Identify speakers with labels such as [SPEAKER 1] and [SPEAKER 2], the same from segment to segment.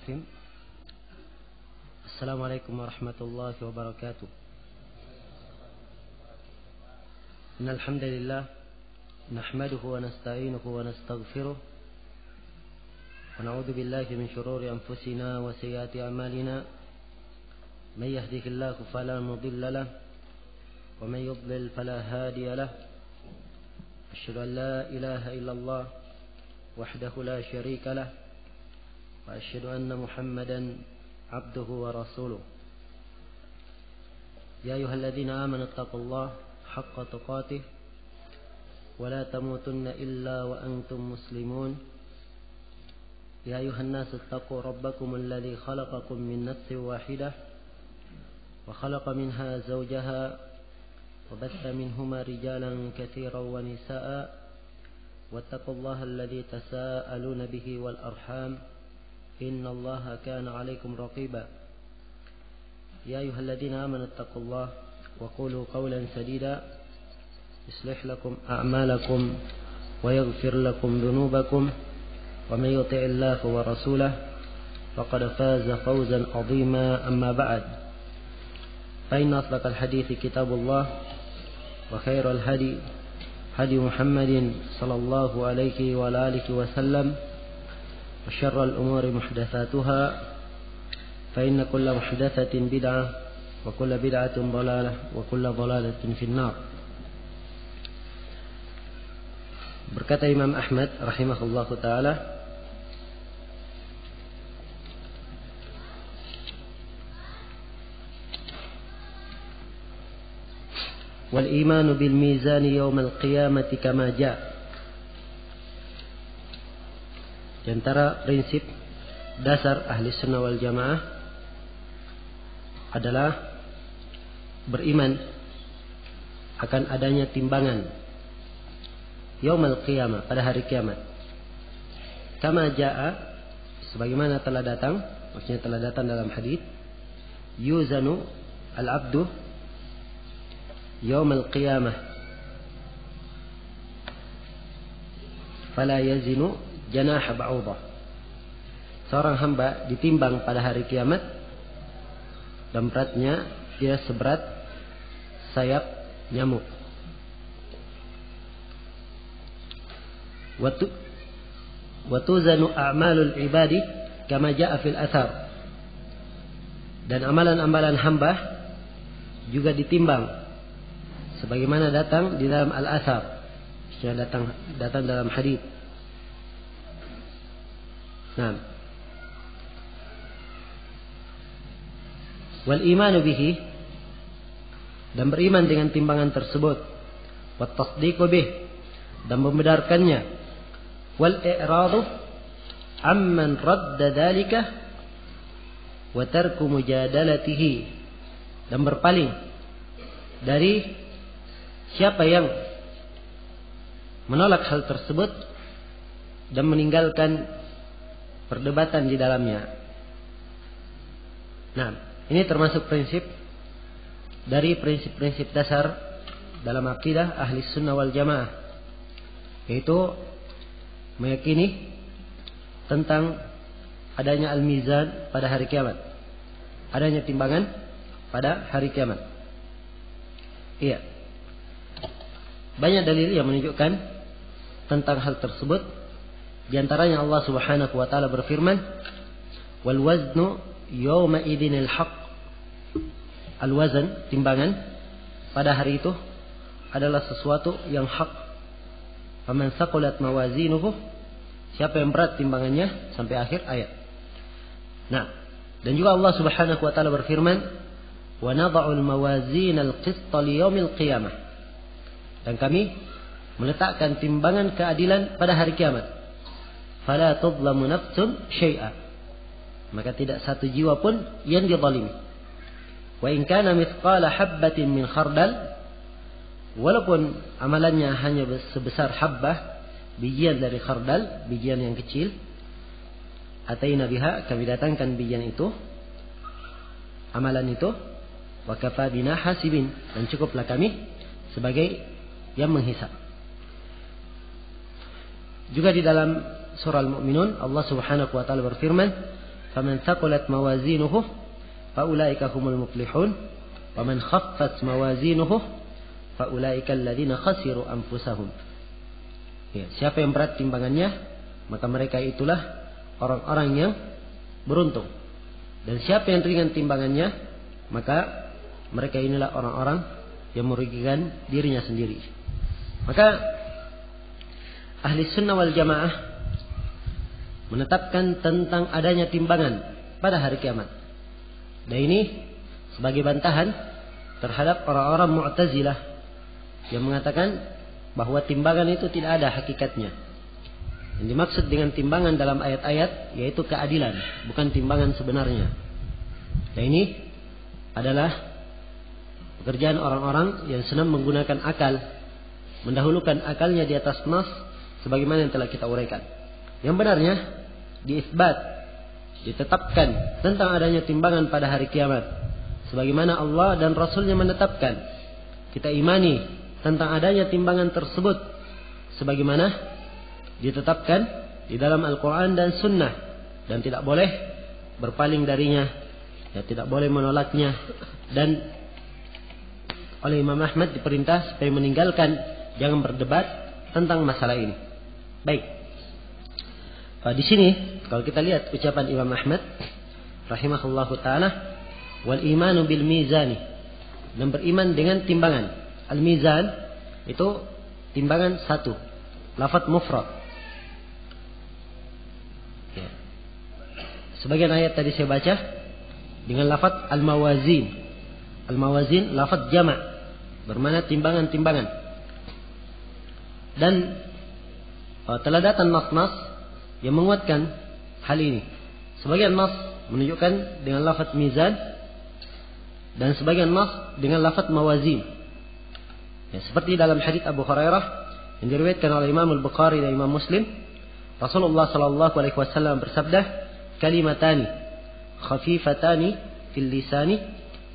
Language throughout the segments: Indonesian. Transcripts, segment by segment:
[SPEAKER 1] Bismillahirrahmanirrahim. Assalamualaikum warahmatullahi wabarakatuh. Innal hamdalillah nahmaduhu wa nasta'inuhu wa nastaghfiruh wa na'udzu billahi min shururi anfusina wa sayyiati a'malina. May yahdihillahu fala mudilla lahu wa may yudlil fala hadiya lahu. Asyhadu an la ilaha illallah wahdahu la syarika lahu wa asyhadu anna Muhammadan abduhu wa rasuluh. Ya ayyuhalladzina amanu taqullaha haqqa tuqatih wa la tamutunna illa wa antum muslimun. Ya ayyuhan nasu taqu rabbakum alladzi khalaqakum min nafsin wahidah wa khalaqa minha zawjaha wa batha minhuma rijalan katsiran wa nisaa'a wattaqullaha alladzi tasaaluna bihi wal arham inna Allaha kana 'alaikum raqiba. Ya ayyuhalladzina amanu taqullaha wa qulu qawlan sadida yuslih lakum a'malakum wa yaghfir lakum dhunubakum wa may yuti'illaha wa rasulahu faqad faza fawzan 'azima. Amma ba'd. Fa inna asdaqal hadithi kitabullah wa khairal hadi hadi Muhammadin sallallahu alaihi wa alihi wa sallam wa syarrul umuri muhdatsatuha fa inna kulla muhdatsatin bid'ah wa kulla bid'atin dhalalah wa kulla dhalalatin finnar. Berkata Imam Ahmad rahimahullahu taala, wal imanu bil mizan yaumal qiyamati kama jaa. Di antara prinsip dasar ahli sunnah wal jamaah adalah beriman akan adanya timbangan yaumal qiyamah, pada hari kiamat. Kama jaa, sebagaimana telah datang, maksudnya telah datang dalam hadis, yuzanu al-abdu yaumal qiyamah fala yazinu janaha ba'udah. Seorang hamba ditimbang pada hari kiamat dan beratnya tidak seberat sayap nyamuk. Wa tuzanu a'malul ibadi kama ja'a fil athar. Dan amalan-amalan hamba juga ditimbang sebagaimana datang di dalam al-athar, datang dalam hadis. Nah, wal imanu bihi, dan beriman dengan timbangan tersebut, wat tasdiqu bih, dan membenarkannya, wal i'radu amman radda dzalika wa tarku mujadalatihi, dan berpaling dari siapa yang menolak hal tersebut dan meninggalkan perdebatan di dalamnya. Nah, ini termasuk prinsip dari prinsip-prinsip dasar dalam akidah ahli sunnah wal jamaah, yaitu meyakini tentang adanya al-mizan pada hari kiamat, adanya timbangan pada hari kiamat. Iya, banyak dalil yang menunjukkan tentang hal tersebut. Di antaranya Allah Subhanahu wa taala berfirman, wal waznu yawma idzinil haqq. Al wazn, timbangan pada hari itu adalah sesuatu yang hak. Faman saqulat mawazinuhu, siapa yang berat timbangannya, sampai akhir ayat. Nah, dan juga Allah Subhanahu wa taala berfirman, wa nadha'ul mawazinal qista liyaumil qiyamah. Dan kami meletakkan timbangan keadilan pada hari kiamat. Fala tudlamu nafsun syai'a, maka tidak satu jiwa pun yang dizalimi. Wa in kana mithqala habbatin min khardal, walaupun amalannya hanya sebesar habbah, bijian dari khardal, bijian yang kecil, ataina biha, kami datangkan bijian itu, amalan itu, wa kafa bina hasibin, dan cukuplah kami sebagai yang menghisab. Juga di dalam surah Al-Mu'minun Allah Subhanahu wa taala berfirman, faman thaqulat mawazinuhu faulaika humul muflihun wa man khaffat mawazinuhu faulaika alladziina khasiru anfusahum. Ya, siapa yang berat timbangannya, maka mereka itulah orang-orang yang beruntung. Dan siapa yang ringan timbangannya, maka mereka inilah orang-orang yang merugikan dirinya sendiri. Maka ahli sunnah wal jamaah menetapkan tentang adanya timbangan pada hari kiamat. Dan ini sebagai bantahan terhadap orang-orang Mu'tazilah yang mengatakan bahwa timbangan itu tidak ada hakikatnya. Yang dimaksud dengan timbangan dalam ayat-ayat yaitu keadilan, bukan timbangan sebenarnya. Dan ini adalah pekerjaan orang-orang yang senang menggunakan akal, mendahulukan akalnya di atas nas, sebagaimana yang telah kita uraikan. Yang benarnya diisbat, ditetapkan tentang adanya timbangan pada hari kiamat, sebagaimana Allah dan Rasulnya menetapkan. Kita imani tentang adanya timbangan tersebut, sebagaimana ditetapkan di dalam Al-Quran dan Sunnah, dan tidak boleh berpaling darinya, ya, tidak boleh menolaknya. Dan oleh Imam Ahmad diperintah supaya meninggalkan, jangan berdebat tentang masalah ini. Baik. Di sini kalau kita lihat ucapan Imam Ahmad rahimahullahu taala, wal imanu bil mizani, dan beriman dengan timbangan. Al mizan itu timbangan satu, lafaz mufrad. Ya. Sebagian ayat tadi saya baca dengan lafaz al mawazin. Al mawazin lafaz jama', bermakna timbangan-timbangan. Dan telah datang nas-nas yang menguatkan hal ini. Sebagian nas menunjukkan dengan lafaz mizan, dan sebagian nas dengan lafaz mawazin. Ya, seperti dalam hadits Abu Hurairah yang diriwayatkan oleh Imam Al-Bukhari dan Imam Muslim, Rasulullah sallallahu alaihi wasallam bersabda, kalimatani khafifatani fil lisani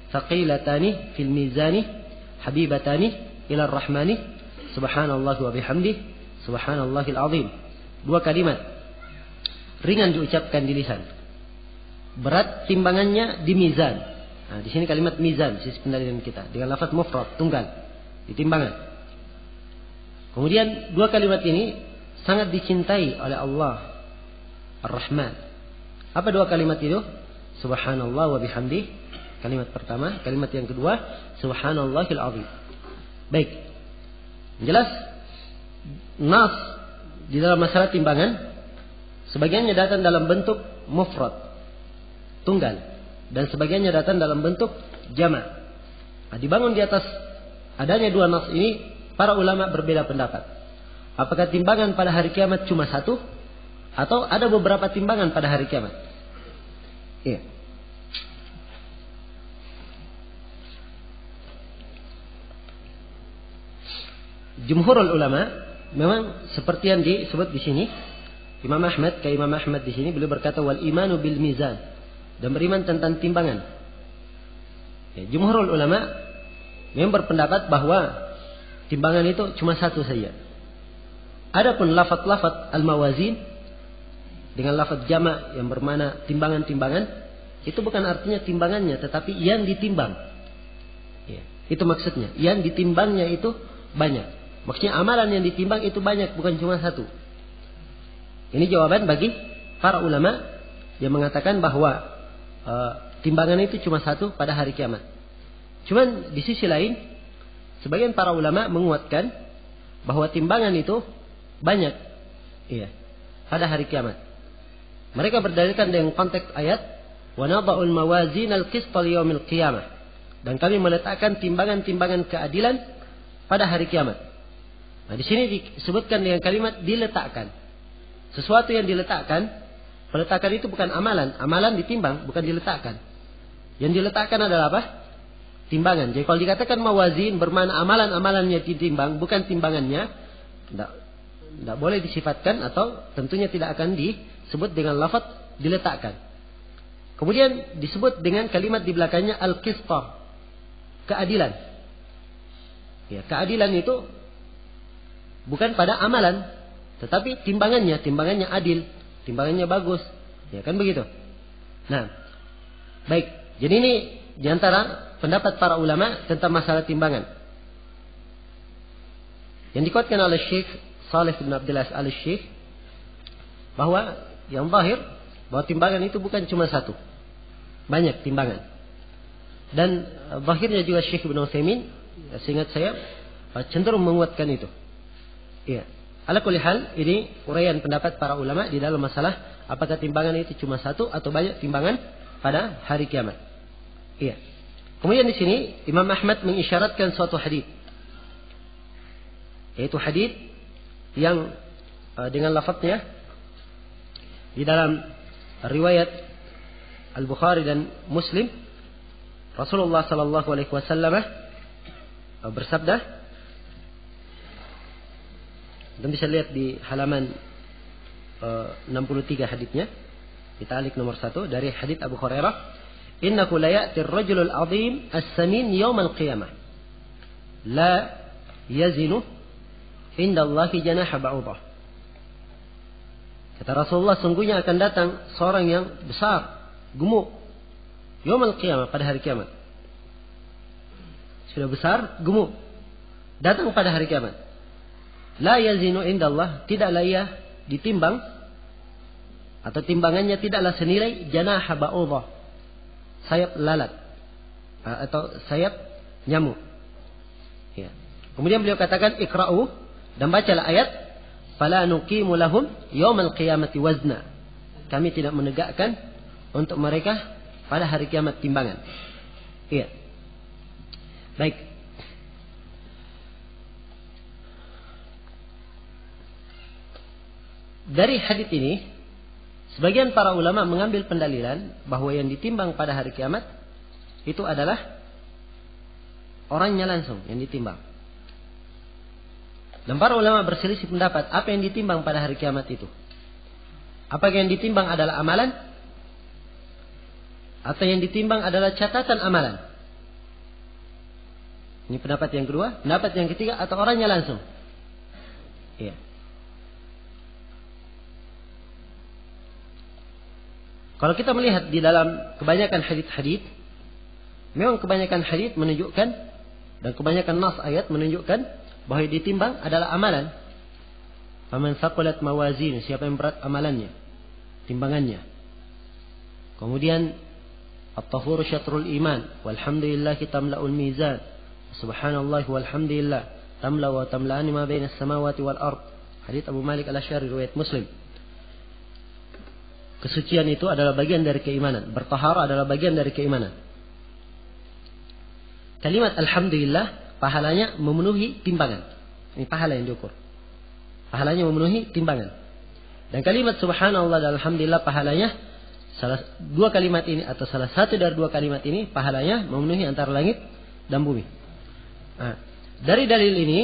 [SPEAKER 1] thaqilatani fil mizani habibatani ila ar-rahmani subhanallahi wa bihamdihi subhanallahil azim. Dua kalimat ringan diucapkan di lisan, berat timbangannya di mizan. Nah, di sini kalimat mizan sisi pendalilan kita dengan lafaz mufrad, tunggal, di timbangan. Kemudian dua kalimat ini sangat dicintai oleh Allah Ar-Rahman. Apa dua kalimat itu? Subhanallah wa bihamdih, kalimat pertama. Kalimat yang kedua, subhanallahil azim. Baik. Jelas nas di dalam masalah timbangan sebagiannya datang dalam bentuk mufrad, tunggal, dan sebagiannya datang dalam bentuk jama'. Nah, dibangun di atas adanya dua nas ini, para ulama berbeda pendapat. Apakah timbangan pada hari kiamat cuma satu, atau ada beberapa timbangan pada hari kiamat? Iya. Jumhurul ulama memang seperti yang disebut di sini. Imam Ahmad di sini beliau berkata wal imanu bil mizan, dan beriman tentang timbangan. Ya, jumhurul ulama yang berpendapat bahwa timbangan itu cuma satu saja. Adapun lafaz-lafaz al-mawazin dengan lafaz jama' yang bermakna timbangan-timbangan, itu bukan artinya timbangannya, tetapi yang ditimbang. Ya, itu maksudnya. Yang ditimbangnya itu banyak. Maksudnya amalan yang ditimbang itu banyak, bukan cuma satu. Ini jawaban bagi para ulama yang mengatakan bahwa timbangan itu cuma satu pada hari kiamat. Cuman di sisi lain, sebagian para ulama menguatkan bahwa timbangan itu banyak, iya, pada hari kiamat. Mereka berdalilkan dengan konteks ayat, wa nada'ul mawazin al-qista liyaumil qiyamah, dan kami meletakkan timbangan-timbangan keadilan pada hari kiamat. Nah, di sini disebutkan dengan kalimat diletakkan. Sesuatu yang diletakkan, peletakan itu bukan amalan. Amalan ditimbang, bukan diletakkan. Yang diletakkan adalah apa? Timbangan. Jadi kalau dikatakan mawazin bermakna amalan-amalannya ditimbang, bukan timbangannya, tidak boleh disifatkan, atau tentunya tidak akan disebut dengan lafaz diletakkan. Kemudian disebut dengan kalimat di belakangnya al-qista, keadilan. Ya, keadilan itu bukan pada amalan, tetapi timbangannya adil, timbangannya bagus, ya kan begitu. Nah, baik. Jadi ini diantara pendapat para ulama tentang masalah timbangan. Yang dikuatkan oleh Syekh Saleh bin Abdul Aziz Al-Syekh bahwa yang zahir bahwa timbangan itu bukan cuma satu. Banyak timbangan. Dan zahirnya juga Syekh Ibnu Utsaimin, seingat saya, cenderung menguatkan itu. Iya. Ala kulli hal, ini uraian pendapat para ulama di dalam masalah apakah timbangan itu cuma satu atau banyak timbangan pada hari kiamat. Iya. Kemudian di sini Imam Ahmad mengisyaratkan suatu hadis, yaitu hadis yang dengan lafadznya di dalam riwayat Al-Bukhari dan Muslim, Rasulullah sallallahu alaihi wasallam bersabda, dan bisa lihat di halaman 63 haditsnya, di ta'liq nomor 1 dari hadits Abu Hurairah, innahu la ya'ti ar-rajulul 'azim as-samin yawm al-qiyamah la yazinu inda Allahi janaha ba'udah. Kata Rasulullah, sungguhnya akan datang seorang yang besar, gemuk, yawm al-qiyamah, pada hari kiamat. Sudah besar, gemuk, datang pada hari kiamat. La yazinu inda Allah, tidaklah ia ditimbang, atau timbangannya tidaklah senilai janaha ba'udah, sayap lalat, atau sayap nyamuk. Ya. Kemudian beliau katakan, ikra'u, dan bacalah ayat, fala nuqimu lahum yaumal qiyamati wazna. Kami tidak menegakkan untuk mereka pada hari kiamat timbangan. Iya. Baik. Dari hadits ini, sebagian para ulama mengambil pendalilan bahwa yang ditimbang pada hari kiamat itu adalah orangnya langsung yang ditimbang. Dan para ulama berselisih pendapat apa yang ditimbang pada hari kiamat itu. Apakah yang ditimbang adalah amalan, atau yang ditimbang adalah catatan amalan? Ini pendapat yang kedua. Pendapat yang ketiga, atau orangnya langsung. Iya. Kalau kita melihat di dalam kebanyakan hadits, memang kebanyakan hadits menunjukkan, dan kebanyakan nas ayat menunjukkan bahwa yang ditimbang adalah amalan. Faman thaqulat mawazin, siapa yang berat amalannya, timbangannya. Kemudian at-tahuru syatrul iman, walhamdulillahi tamla'ul mizan, subhanallah walhamdulillah tamla wa tamla'ani ma bainas samawati wal ard. Hadits Abu Malik Al-Asy'ari riwayat Muslim. Kesucian itu adalah bagian dari keimanan. Bertahara adalah bagian dari keimanan. Kalimat alhamdulillah, pahalanya memenuhi timbangan. Ini pahala yang diukur. Pahalanya memenuhi timbangan. Dan kalimat subhanallah dan alhamdulillah, pahalanya dua kalimat ini, atau salah satu dari dua kalimat ini, pahalanya memenuhi antara langit dan bumi. Nah, dari dalil ini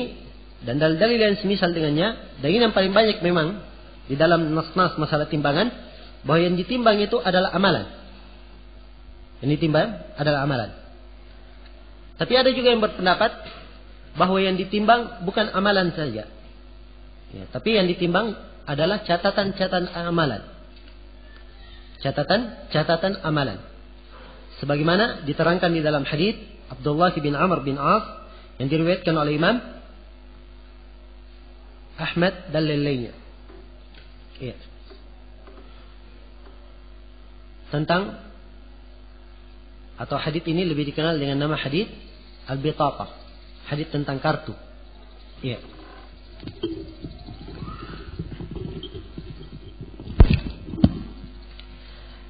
[SPEAKER 1] dan dalil-dalil yang semisal dengannya, dan ini yang paling banyak memang di dalam nas-nas masalah timbangan, bahwa yang ditimbang itu adalah amalan. Yang ditimbang adalah amalan. Tapi ada juga yang berpendapat bahwa yang ditimbang bukan amalan saja, ya, tapi yang ditimbang adalah catatan-catatan amalan. Catatan amalan. Sebagaimana diterangkan di dalam hadits Abdullah bin Amr bin As yang diriwayatkan oleh Imam Ahmad dan lainnya. Ya. Tentang, atau hadits ini lebih dikenal dengan nama hadits al-bitaqah, hadits tentang kartu. Iya.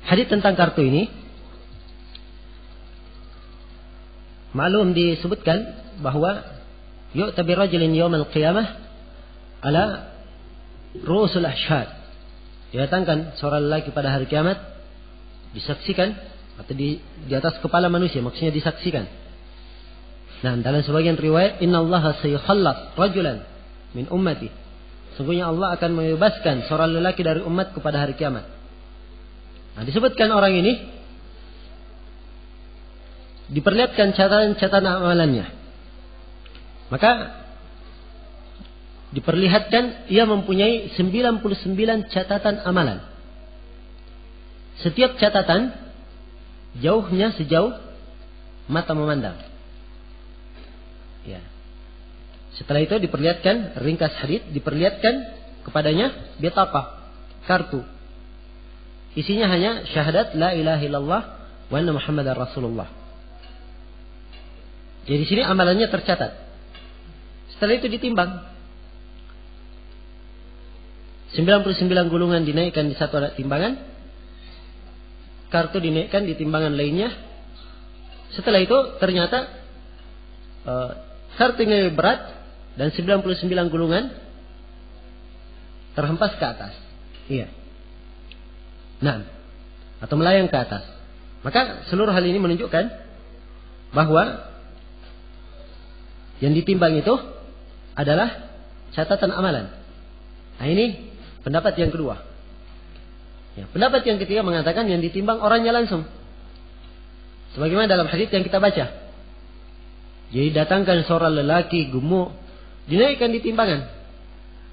[SPEAKER 1] Hadits tentang kartu ini maklum disebutkan bahwa yu'ta bi rajulin yaumal qiyamah ala ru'usul ahsyad. Didatangkan seorang lelaki pada hari kiamat, disaksikan, atau di atas kepala manusia, maksudnya disaksikan. Nah, dalam sebagian riwayat, innallaha sayukhallas rajulan min ummati, sungguhnya Allah akan membebaskan seorang lelaki dari umat kepada hari kiamat. Nah, disebutkan orang ini, diperlihatkan catatan amalannya. Maka diperlihatkan ia mempunyai 99 catatan amalan. Setiap catatan jauhnya sejauh mata memandang. Ya. Setelah itu diperlihatkan ringkas hadits, diperlihatkan kepadanya bitaqah, kartu. Isinya hanya syahadat la ilaha illallah wa anna Muhammadar Rasulullah. Jadi di sini amalannya tercatat. Setelah itu ditimbang. 99 gulungan dinaikkan di satu alat timbangan. Kartu dinaikkan di timbangan lainnya. Setelah itu ternyata kartu yang lebih berat dan 99 gulungan terhempas ke atas. Iya. Nah, atau melayang ke atas. Maka seluruh hal ini menunjukkan bahwa yang ditimbang itu adalah catatan amalan. Nah, ini pendapat yang kedua. Ya, pendapat yang ketiga mengatakan yang ditimbang orangnya langsung. Sebagaimana dalam hadis yang kita baca. Jadi datangkan seorang lelaki gemuk, dinaikkan di timbangan.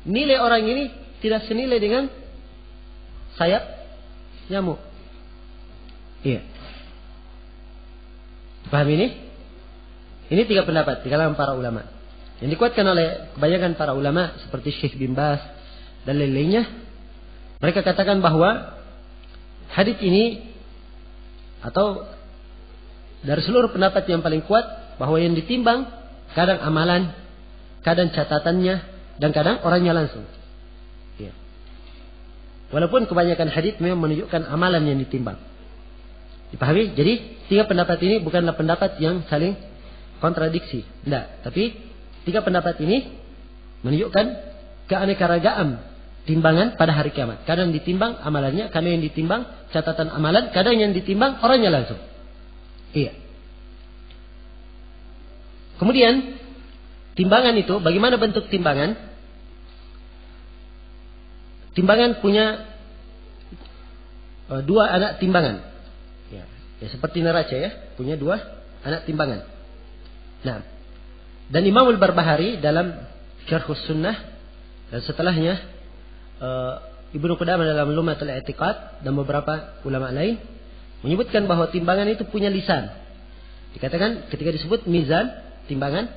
[SPEAKER 1] Nilai orang ini tidak senilai dengan sayap nyamuk. Iya. Paham ini? Ini tiga pendapat di kalangan para ulama. Yang dikuatkan oleh kebanyakan para ulama seperti Syekh bin Baz dan lain-lainnya. Mereka katakan bahwa hadis ini atau dari seluruh pendapat yang paling kuat bahwa yang ditimbang kadang amalan, kadang catatannya, dan kadang orangnya langsung. Ya. Walaupun kebanyakan hadits memang menunjukkan amalan yang ditimbang. Dipahami? Jadi tiga pendapat ini bukanlah pendapat yang saling kontradiksi. Tidak. Tapi tiga pendapat ini menunjukkan keanekaragaman timbangan pada hari kiamat. Kadang ditimbang amalannya, kadang yang ditimbang catatan amalan, kadang yang ditimbang orangnya langsung. Iya. Kemudian timbangan itu, bagaimana bentuk timbangan? Timbangan punya dua anak timbangan. Ya, seperti neraca ya, punya dua anak timbangan. Nah, dan Imam Al-Barbahari dalam Syarhus Sunnah dan setelahnya Ibnu Qudamah dalam Lum'atul I'tiqad dan beberapa ulama lain menyebutkan bahwa timbangan itu punya lisan. Dikatakan ketika disebut mizan, timbangan,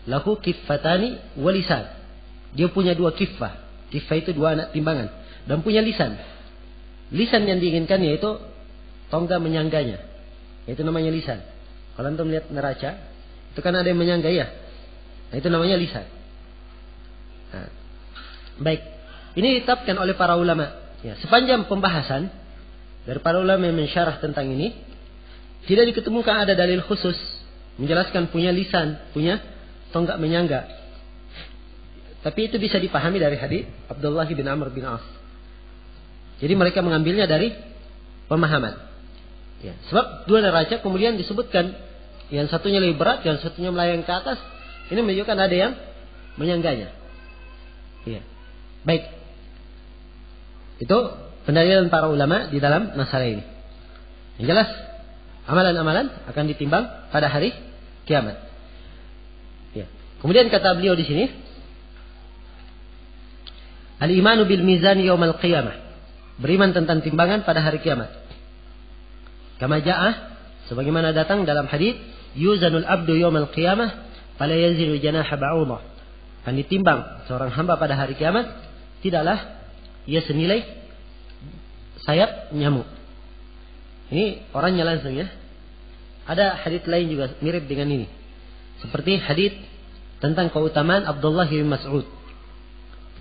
[SPEAKER 1] lahu kiffatani wa lisan. Dia punya dua kiffah. Kiffah itu dua anak timbangan dan punya lisan. Lisan yang diinginkan yaitu tonggak menyangganya. Itu namanya lisan. Kalau antum melihat neraca, itu kan ada yang menyangga ya. Nah, itu namanya lisan. Nah, baik. Ini ditetapkan oleh para ulama. Ya, sepanjang pembahasan dari para ulama yang mensyarah tentang ini, tidak diketemukan ada dalil khusus menjelaskan punya lisan, punya tonggak menyangga. Tapi itu bisa dipahami dari hadis Abdullah bin Amr bin As. Jadi mereka mengambilnya dari pemahaman. Ya, sebab dua neraca kemudian disebutkan yang satunya lebih berat, yang satunya melayang ke atas. Ini menunjukkan ada yang menyangganya. Ya. Baik. Itu pendalilan para ulama di dalam masalah ini. Yang jelas, amalan-amalan akan ditimbang pada hari kiamat. Ya. Kemudian kata beliau di sini, al-imanu bil mizan yaumal qiyamah. Beriman tentang timbangan pada hari kiamat. Kama ja'ah, sebagaimana datang dalam hadis, yuzanul abdu yaumal qiyamah fala yazilu janaha ba'udah. Akan ditimbang seorang hamba pada hari kiamat, tidaklah ia senilai sayap nyamuk. Ini orangnya langsung ya. Ada hadis lain juga mirip dengan ini. Seperti hadis tentang keutamaan Abdullah bin Mas'ud.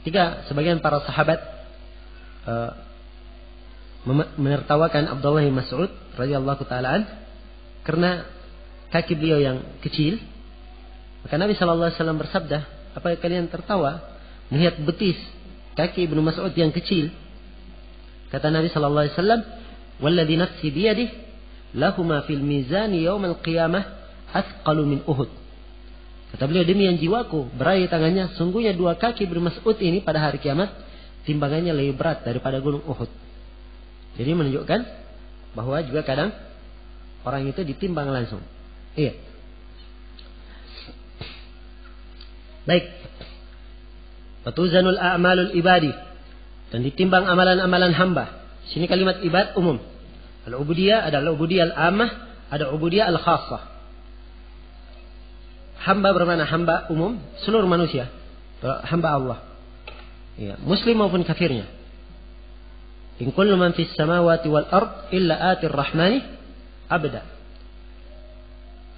[SPEAKER 1] Ketika sebagian para sahabat menertawakan Abdullah bin Mas'ud radhiyallahu ta'ala karena kaki beliau yang kecil, maka Nabi sallallahu alaihi wasallam bersabda, "Apa kalian tertawa melihat betis kaki Ibnu Mas'ud yang kecil?" Kata Nabi sallallahu alaihi wasallam, "Walladzi nafsi biyadihi lahuma fil mizani yaumal qiyamah athqalu min Uhud." Kata beliau, demi yang jiwaku berada di tangannya, sungguhnya dua kaki Ibnu Mas'ud ini pada hari kiamat timbangannya lebih berat daripada gunung Uhud. Jadi menunjukkan bahwa juga kadang orang itu ditimbang langsung. Iya. Baik. Watuzanul a'malul ibadi, dan ditimbang amalan-amalan hamba. Sini kalimat ibad umum. Al-ubudiyah adalah ubudiyah al-ammah, ada ubudiyah al-khassah. Hamba bermakna hamba umum, seluruh manusia, hamba Allah. Ya, muslim maupun kafirnya. In kullu man fis samawati wal ard illa atir rahmani abda.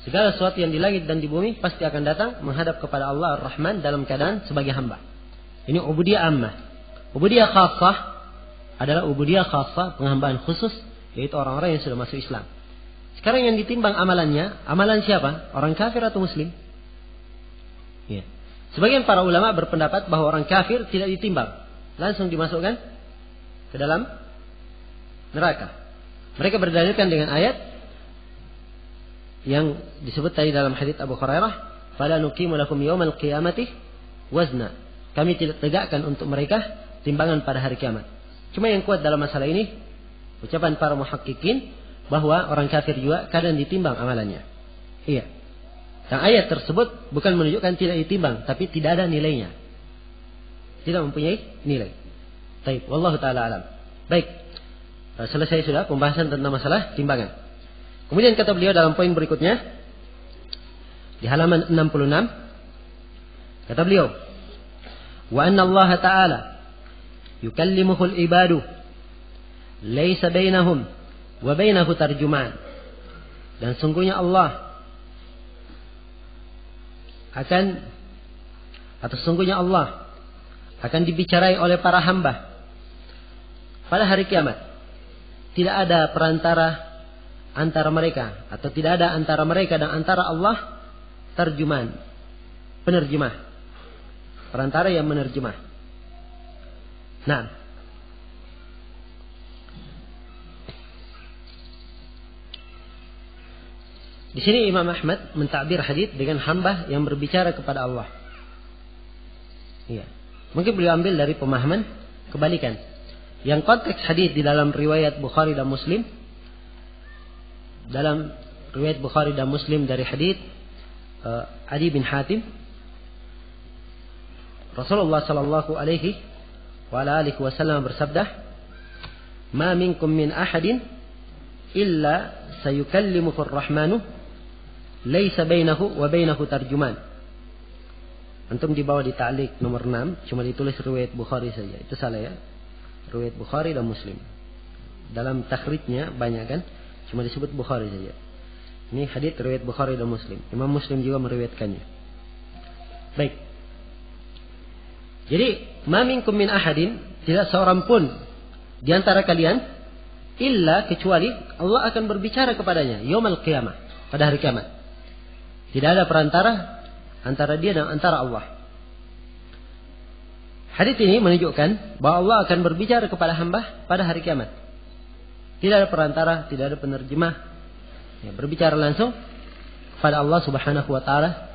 [SPEAKER 1] Segala sesuatu yang di langit dan di bumi pasti akan datang menghadap kepada Allah Ar-Rahman dalam keadaan sebagai hamba. Ini ubudiyah ammah. Ubudiyah khassah adalah ubudiyah khassah, penghambaan khusus, yaitu orang-orang yang sudah masuk Islam. Sekarang yang ditimbang amalannya, amalan siapa? Orang kafir atau muslim? Ya. Sebagian para ulama berpendapat bahwa orang kafir tidak ditimbang, langsung dimasukkan ke dalam neraka. Mereka berdalilkan dengan ayat yang disebut tadi dalam hadits Abu Hurairah, "Fala nuqimu lakum yaumal qiyamati wazna." Kami tidak tegakkan untuk mereka timbangan pada hari kiamat. Cuma yang kuat dalam masalah ini ucapan para muhaqqiqin bahwa orang kafir juga kadang ditimbang amalannya. Iya. Dan ayat tersebut bukan menunjukkan tidak ditimbang, tapi tidak ada nilainya. Tidak mempunyai nilai. Baik, wallahu taala alam. Baik. Selesai sudah pembahasan tentang masalah timbangan. Kemudian kata beliau dalam poin berikutnya di halaman 66, kata beliau, "Wa anna Allah Ta'ala yukallimuhul ibadu laisa bainahum wa bainahu tarjuman." Dan sungguhnya Allah sungguhnya Allah akan dibicarai oleh para hamba pada hari kiamat. Tidak ada perantara antara mereka, atau tidak ada antara mereka dan antara Allah tarjuman, penerjemah, perantara yang menerjemah. Nah, di sini Imam Ahmad mentakbir hadis dengan hamba yang berbicara kepada Allah. Iya. Mungkin beliau ambil dari pemahaman kebalikan. Yang konteks hadis di dalam riwayat Bukhari dan Muslim, dalam riwayat Bukhari dan Muslim dari hadis Adi bin Hatim, Rasulullah sallallahu alaihi wa alihi wasallam bersabda, "Ma minkum min ahadin illa sayukallimuhu ar-rahmanu laisa bainahu wa bainahu tarjuman." Antum di bawah di ta'liq nomor 6 cuma ditulis riwayat Bukhari saja. Itu salah ya. Riwayat Bukhari dan Muslim. Dalam takhrijnya banyak kan? Cuma disebut Bukhari saja. Ini hadits riwayat Bukhari dan Muslim. Imam Muslim juga meriwayatkannya. Baik. Jadi, ma minkum min ahadin, tidak seorang pun di antara kalian illa kecuali Allah akan berbicara kepadanya yaumul qiyamah, pada hari kiamat. Tidak ada perantara antara dia dan antara Allah. Hadits ini menunjukkan bahwa Allah akan berbicara kepada hamba pada hari kiamat. Tidak ada perantara, tidak ada penerjemah. Ya, berbicara langsung kepada Allah Subhanahu wa taala.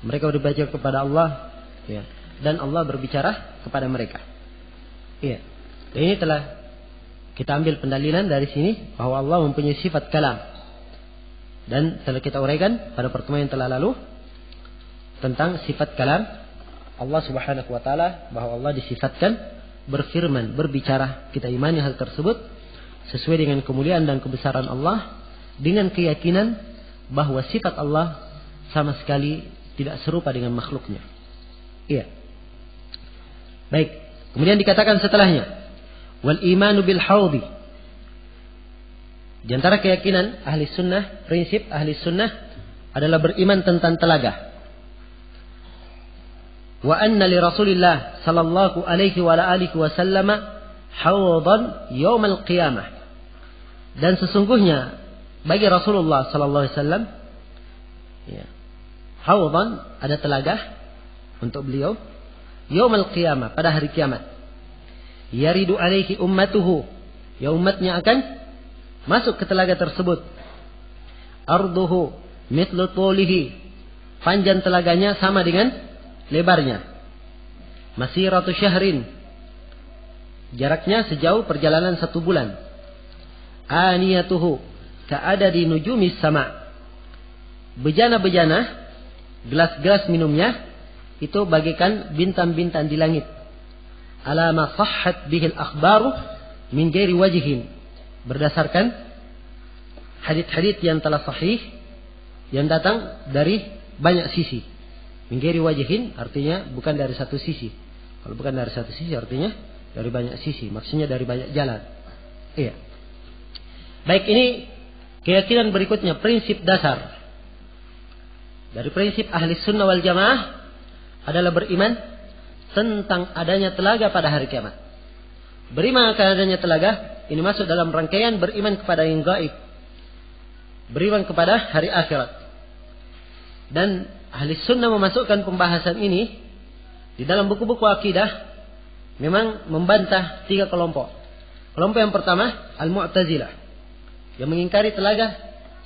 [SPEAKER 1] Mereka berbicara kepada Allah, ya, dan Allah berbicara kepada mereka. Iya. Dan ini telah kita ambil pendalilan dari sini bahwa Allah mempunyai sifat kalam. Dan telah kita uraikan pada pertemuan yang telah lalu tentang sifat kalam Allah Subhanahu wa taala, bahwa Allah disifatkan berfirman, berbicara. Kita imani hal tersebut sesuai dengan kemuliaan dan kebesaran Allah, dengan keyakinan bahwa sifat Allah sama sekali tidak serupa dengan makhluknya. Iya. Baik. Kemudian dikatakan setelahnya, wal imanu bil haudi. Di antara keyakinan ahli sunnah, prinsip ahli sunnah adalah beriman tentang telaga. Wa anna li Rasulillah sallallahu alaihi wa alihi wasallam hawdan yaumil qiyamah. Dan sesungguhnya bagi Rasulullah sallallahu alaihi wasallam, ya, hawdan ada telaga untuk beliau yaumil qiyamah, pada hari kiamat. Yaridu alaihi ummatuhu, ya umatnya akan masuk ke telaga tersebut. Arduhu mithlu tulihi, panjang telaganya sama dengan lebarnya. Masiratu syahrin, jaraknya sejauh perjalanan 1 bulan. Aniyatuhu ka'adadi nujumis sama, bejana-bejana, gelas-gelas minumnya itu bagaikan bintang-bintang di langit. Ala ma sahhat bihil akhbaru, min ghairi wajhin, berdasarkan hadits-hadits yang telah sahih yang datang dari banyak sisi. Min ghairi wajhin artinya bukan dari satu sisi. Kalau bukan dari satu sisi artinya dari banyak sisi, maksudnya dari banyak jalan. Iya. Baik, ini keyakinan berikutnya, prinsip dasar dari prinsip ahli sunnah wal jamaah adalah beriman tentang adanya telaga pada hari kiamat. Beriman akan adanya telaga, ini masuk dalam rangkaian beriman kepada yang gaib, beriman kepada hari akhirat. Dan ahli sunnah memasukkan pembahasan ini di dalam buku-buku akidah, memang membantah 3 kelompok. Kelompok yang pertama, Al-Mu'tazilah, yang mengingkari telaga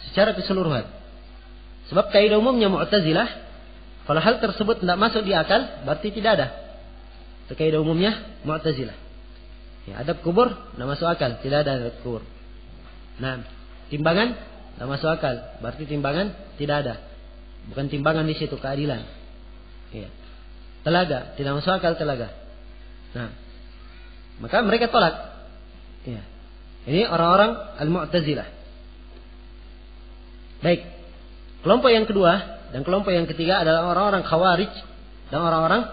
[SPEAKER 1] secara keseluruhan. Sebab kaidah umumnya Mu'tazilah, kalau hal tersebut tidak masuk di akal, berarti tidak ada. Itu kaidah umumnya Mu'tazilah. Ya, adab kubur tidak masuk akal, tidak ada adab kubur. Nah, timbangan tidak masuk akal, berarti timbangan tidak ada. Bukan timbangan di situ, keadilan. Ya. Telaga, tidak masuk akal telaga. Nah, maka mereka tolak. Ya. Ini orang-orang Al-Mu'tazilah. Baik. Kelompok yang kedua dan kelompok yang ketiga adalah orang-orang Khawarij dan orang-orang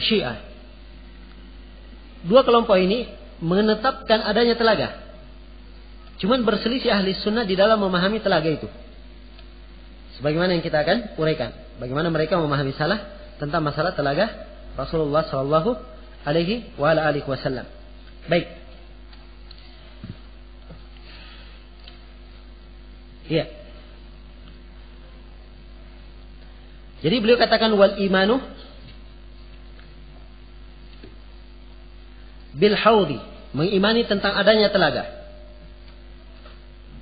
[SPEAKER 1] Syiah. 2 kelompok ini menetapkan adanya telaga. Cuman berselisih ahli sunnah di dalam memahami telaga itu. Sebagaimana yang kita akan uraikan. Bagaimana mereka memahami salah tentang masalah telaga Rasulullah sallallahu alaihi wasallam. Baik. Iya. Jadi beliau katakan wal imanu bil haudi, mengimani tentang adanya telaga.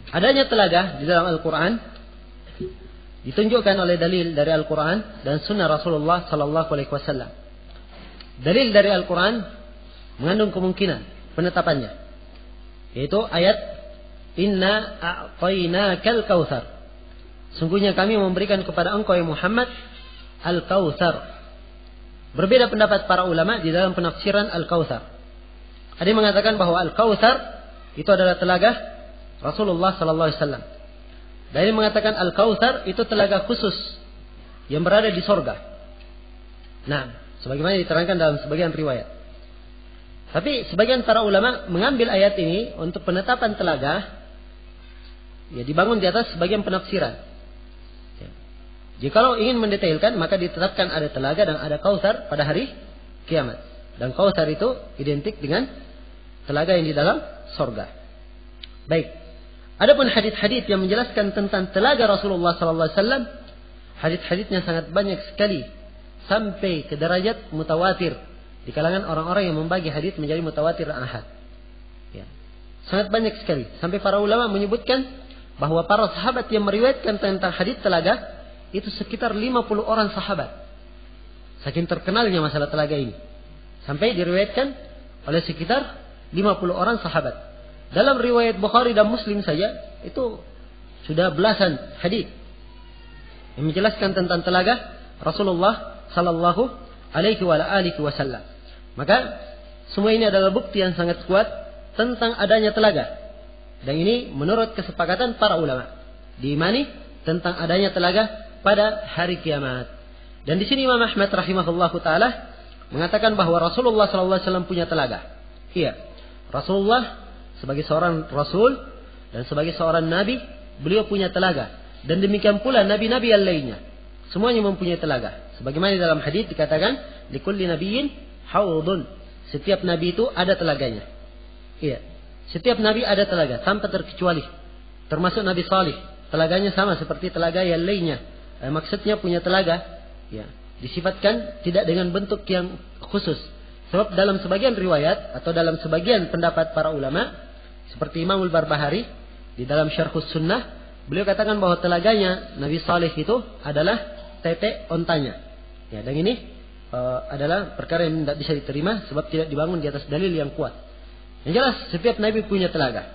[SPEAKER 1] Adanya telaga di dalam Al-Quran ditunjukkan oleh dalil dari Al-Quran dan Sunnah Rasulullah Sallallahu Alaihi Wasallam. Dalil dari Al-Quran mengandung kemungkinan penetapannya, yaitu ayat Inna a'tainakal kautsar. Sungguhnya kami memberikan kepada engkau ya Muhammad Al-Kautsar. Berbeda pendapat para ulama di dalam penafsiran Al-Kautsar. Ada yang mengatakan bahwa Al-Kautsar itu adalah telaga Rasulullah sallallahu alaihi wasallam. Dan yang mengatakan Al-Kautsar itu telaga khusus yang berada di sorga. Nah, sebagaimana diterangkan dalam sebagian riwayat. Tapi sebagian para ulama mengambil ayat ini untuk penetapan telaga, ya dibangun di atas sebagian penafsiran. Jikalau ingin mendetailkan, maka ditetapkan ada telaga dan ada Kautsar pada hari kiamat. Dan Kautsar itu identik dengan telaga yang di dalam sorga. Baik. Adapun hadits-hadits yang menjelaskan tentang telaga Rasulullah sallallahu alaihi wasallam, hadits-haditsnya sangat banyak sekali sampai ke derajat mutawatir di kalangan orang-orang yang membagi hadits menjadi mutawatir dan ahad. Ya. Sangat banyak sekali sampai para ulama menyebutkan bahwa para sahabat yang meriwayatkan tentang hadits telaga itu sekitar 50 orang sahabat. Saking terkenalnya masalah telaga ini. Sampai diriwayatkan oleh sekitar 50 orang sahabat. Dalam riwayat Bukhari dan Muslim saja itu sudah belasan hadis yang menjelaskan tentang telaga Rasulullah sallallahu alaihi wasallam. Maka semua ini adalah bukti yang sangat kuat tentang adanya telaga. Dan ini menurut kesepakatan para ulama. Diimani tentang adanya telaga pada hari kiamat. Dan di sini Imam Ahmad rahimahullahu taala mengatakan bahwa Rasulullah sallallahu alaihi wasallam punya telaga. Iya. Rasulullah sebagai seorang rasul dan sebagai seorang nabi, beliau punya telaga. Dan demikian pula nabi-nabi yang lainnya. Semuanya mempunyai telaga. Sebagaimana dalam hadis dikatakan, likulli nabiyyin haudun. Setiap nabi itu ada telaganya. Iya. Setiap nabi ada telaga tanpa terkecuali. Termasuk Nabi Salih. Telaganya sama seperti telaga yang lainnya. Maksudnya punya telaga, ya, disifatkan tidak dengan bentuk yang khusus. Sebab dalam sebagian riwayat atau dalam sebagian pendapat para ulama, seperti Imamul Barbahari di dalam Syarhus Sunnah, beliau katakan bahwa telaganya Nabi Saleh itu adalah tete ontanya. Ya, dan ini adalah perkara yang tidak bisa diterima sebab tidak dibangun di atas dalil yang kuat. Yang jelas setiap nabi punya telaga.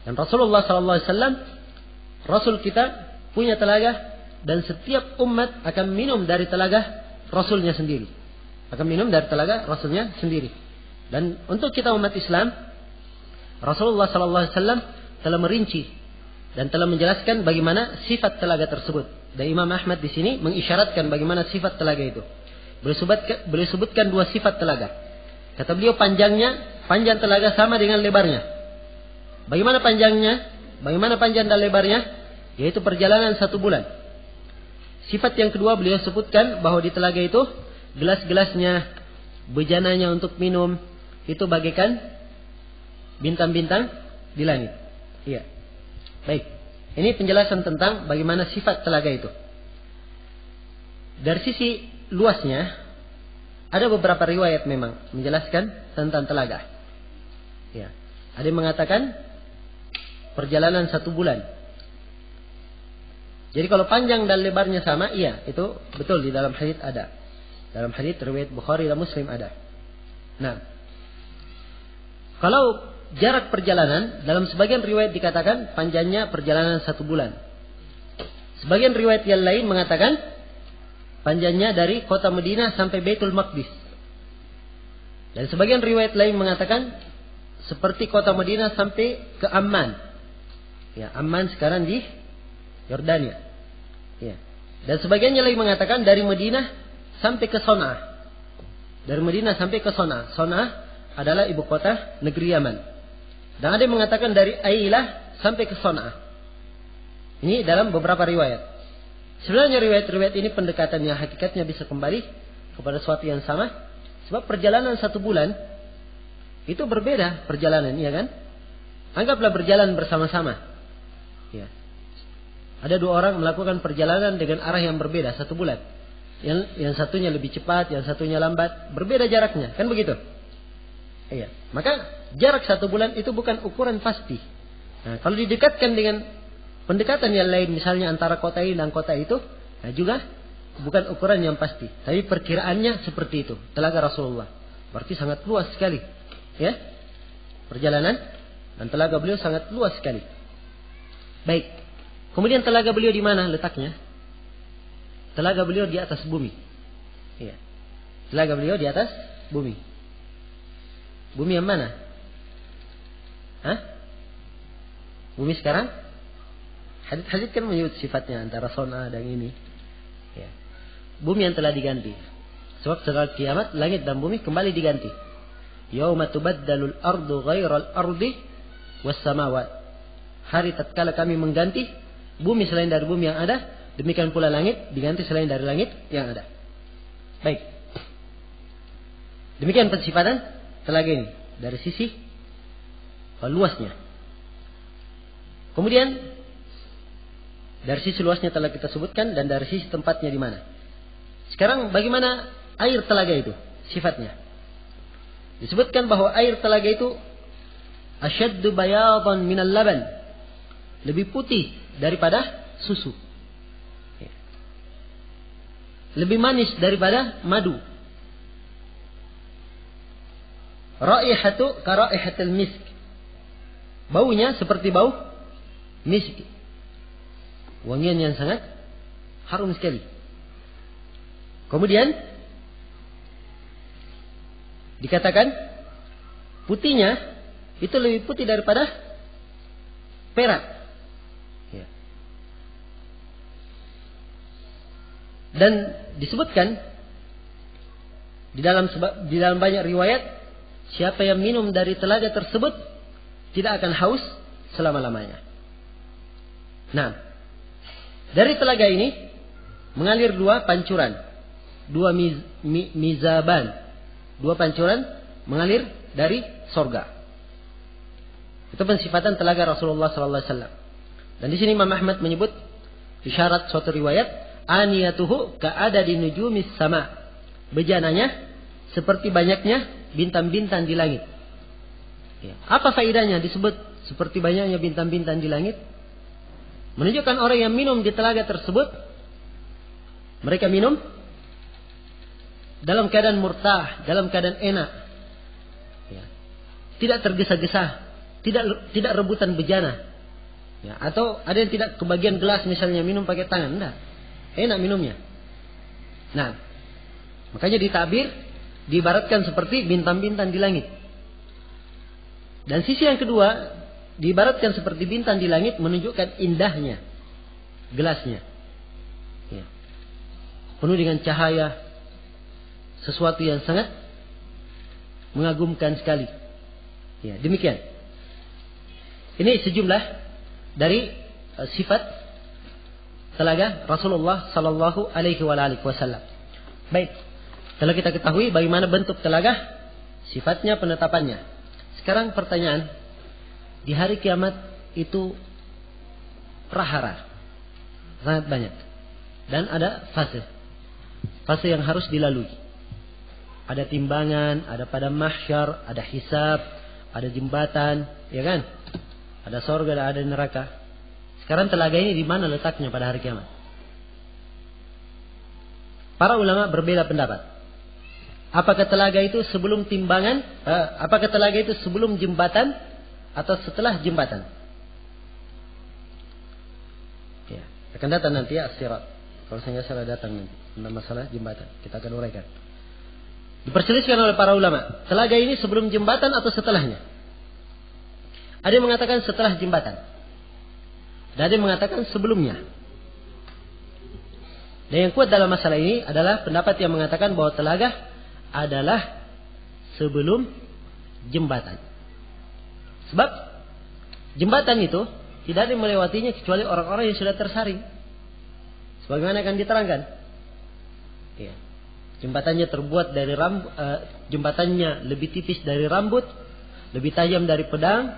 [SPEAKER 1] Dan Rasulullah sallallahu alaihi wasallam, Rasul kita punya telaga. Dan setiap umat akan minum dari telaga Rasulnya sendiri. Akan minum dari telaga Rasulnya sendiri. Dan untuk kita umat Islam, Rasulullah SAW telah merinci dan telah menjelaskan bagaimana sifat telaga tersebut. Dan Imam Ahmad di sini mengisyaratkan bagaimana sifat telaga itu. Beliau sebutkan dua sifat telaga. Kata beliau, panjang telaga sama dengan lebarnya. Bagaimana panjangnya? Bagaimana panjang dan lebarnya? Yaitu perjalanan 1 bulan. Sifat yang kedua beliau sebutkan bahwa di telaga itu gelas-gelasnya, bejananya untuk minum itu bagaikan bintang-bintang di langit. Iya. Baik. Ini penjelasan tentang bagaimana sifat telaga itu. Dari sisi luasnya, ada beberapa riwayat memang menjelaskan tentang telaga. Ya. Ada yang mengatakan perjalanan 1 bulan. Jadi kalau panjang dan lebarnya sama, iya, itu betul di dalam hadits ada. Dalam hadits riwayat Bukhari dan Muslim ada. Nah, kalau jarak perjalanan, dalam sebagian riwayat dikatakan panjangnya perjalanan 1 bulan. Sebagian riwayat yang lain mengatakan panjangnya dari kota Madinah sampai Baitul Maqdis. Dan sebagian riwayat lain mengatakan seperti kota Madinah sampai ke Amman. Ya, Amman sekarang di Yordania. Ya. Dan sebagian yang lain mengatakan dari Madinah sampai ke Son'a. Dari Madinah sampai ke Son'a. Son'a adalah ibu kota negeri Yaman. Dan ada yang mengatakan dari Ailah sampai ke Son'a. Ini dalam beberapa riwayat. Sebenarnya riwayat-riwayat ini pendekatannya hakikatnya bisa kembali kepada sesuatu yang sama. Sebab perjalanan 1 bulan itu berbeda perjalanan, iya kan? Anggaplah berjalan bersama-sama. Ya. Ada 2 orang melakukan perjalanan dengan arah yang berbeda 1 bulan. Yang satunya lebih cepat, yang satunya lambat. Berbeda jaraknya, kan begitu? Iya. Maka jarak 1 bulan itu bukan ukuran pasti. Nah, kalau didekatkan dengan pendekatan yang lain, misalnya antara kota ini dan kota itu, nah juga bukan ukuran yang pasti. Tapi perkiraannya seperti itu. Telaga Rasulullah. Berarti sangat luas sekali. Ya. Perjalanan dan telaga beliau sangat luas sekali. Baik. Kemudian telaga beliau di mana letaknya? Telaga beliau di atas bumi. Iya. Telaga beliau di atas bumi. Bumi yang mana? Hah? Bumi sekarang? Hadits kan menyebut sifatnya antara Son'a dan ini. Ya. Bumi yang telah diganti. Sebab setelah kiamat langit dan bumi kembali diganti. Yauma tubaddalul ardu ghairal ardi was samawat. Hari tatkala kami mengganti bumi selain dari bumi yang ada, demikian pula langit diganti selain dari langit yang ada. Baik. Demikian pensifatan telaga ini dari sisi luasnya. Kemudian dari sisi luasnya telah kita sebutkan dan dari sisi tempatnya di mana. Sekarang bagaimana air telaga itu sifatnya? Disebutkan bahwa air telaga itu asyaddu bayadan minal laban. Lebih putih daripada susu. Lebih manis daripada madu. Raihatu ka raihatil misk. Baunya seperti bau misk. Wangian yang sangat harum sekali. Kemudian dikatakan putihnya itu lebih putih daripada perak. Ya. Dan disebutkan di dalam banyak riwayat, siapa yang minum dari telaga tersebut tidak akan haus selama-lamanya. Nah, dari telaga ini mengalir 2 pancuran, 2 mizaban, 2 pancuran mengalir dari sorga. Itu pensifatan telaga Rasulullah SAW. Dan di sini Imam Ahmad menyebut isyarat suatu riwayat, aniyatuhu ka'adadi nujumis sama. Bejananya seperti banyaknya bintang-bintang di langit. Ya. Apa faedahnya disebut seperti banyaknya bintang-bintang di langit? Menunjukkan orang yang minum di telaga tersebut, mereka minum dalam keadaan murtah, dalam keadaan enak. Ya. Tidak tergesa-gesa, tidak rebutan bejana. Ya. Atau ada yang tidak kebagian gelas misalnya minum pakai tangan, enggak. Enak minumnya. Nah, makanya diibaratkan seperti bintang-bintang di langit. Dan sisi yang kedua diibaratkan seperti bintang di langit, menunjukkan indahnya gelasnya. Ya. Penuh dengan cahaya, sesuatu yang sangat mengagumkan sekali. Ya, demikian. Ini sejumlah dari sifat telaga Rasulullah sallallahu alaihi wasallam. Baik. Kalau kita ketahui bagaimana bentuk telaga, sifatnya, penetapannya. Sekarang pertanyaan, di hari kiamat itu prahara sangat banyak dan ada fase yang harus dilalui. Ada timbangan, ada padang mahsyar, ada hisab, ada jembatan, ya kan? Ada surga, ada neraka. Sekarang telaga ini di mana letaknya pada hari kiamat? Para ulama berbeda pendapat. Apakah telaga itu sebelum timbangan? Apakah telaga itu sebelum jembatan atau setelah jembatan? Ya, akan datang nanti ya as-sirat. Kalau saya nggak salah datang nanti tentang masalah jembatan. Kita akan uraikan. Diperselisihkan oleh para ulama. Telaga ini sebelum jembatan atau setelahnya? Ada yang mengatakan setelah jembatan. Dan ada yang mengatakan sebelumnya. Dan yang kuat dalam masalah ini adalah pendapat yang mengatakan bahwa telaga adalah sebelum jembatan. Sebab jembatan itu tidak ada yang melewatinya kecuali orang-orang yang sudah tersaring. Sebagaimana akan diterangkan. Ya. Jembatannya terbuat dari jembatannya lebih tipis dari rambut, lebih tajam dari pedang,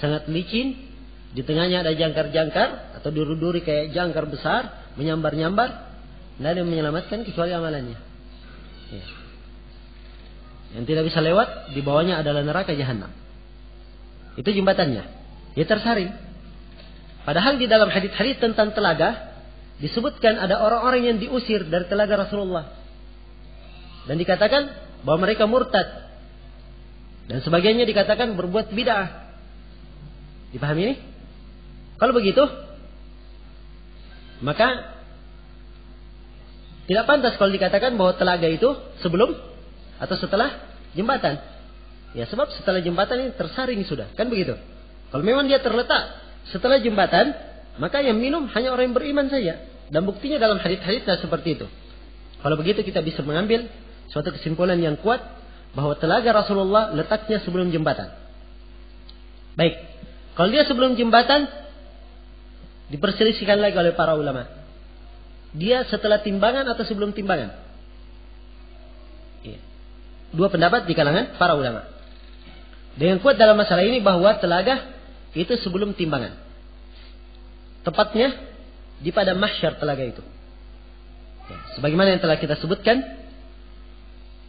[SPEAKER 1] sangat licin. Di tengahnya ada jangkar-jangkar atau duri-duri kayak jangkar besar, menyambar-nyambar. Tidak ada yang menyelamatkan kecuali amalannya. Ya. Yang tidak bisa lewat di bawahnya adalah neraka jahanam. Itu jembatannya. Dia tersaring. Padahal di dalam hadits-hadits tentang telaga disebutkan ada orang-orang yang diusir dari telaga Rasulullah. Dan dikatakan bahwa mereka murtad. Dan sebagiannya dikatakan berbuat bid'ah. Dipahami ini? Kalau begitu, maka tidak pantas kalau dikatakan bahwa telaga itu sebelum atau setelah jembatan. Ya, sebab setelah jembatan ini tersaring sudah. Kan begitu? Kalau memang dia terletak setelah jembatan, maka yang minum hanya orang yang beriman saja. Dan buktinya dalam hadits-hadits seperti itu. Kalau begitu kita bisa mengambil suatu kesimpulan yang kuat bahwa telaga Rasulullah letaknya sebelum jembatan. Baik. Kalau dia sebelum jembatan, diperselisihkan lagi oleh para ulama. Dia setelah timbangan atau sebelum timbangan? Dua pendapat di kalangan para ulama. Dan yang kuat dalam masalah ini bahwa telaga itu sebelum timbangan. Tepatnya di padang mahsyar telaga itu. Ya, sebagaimana yang telah kita sebutkan,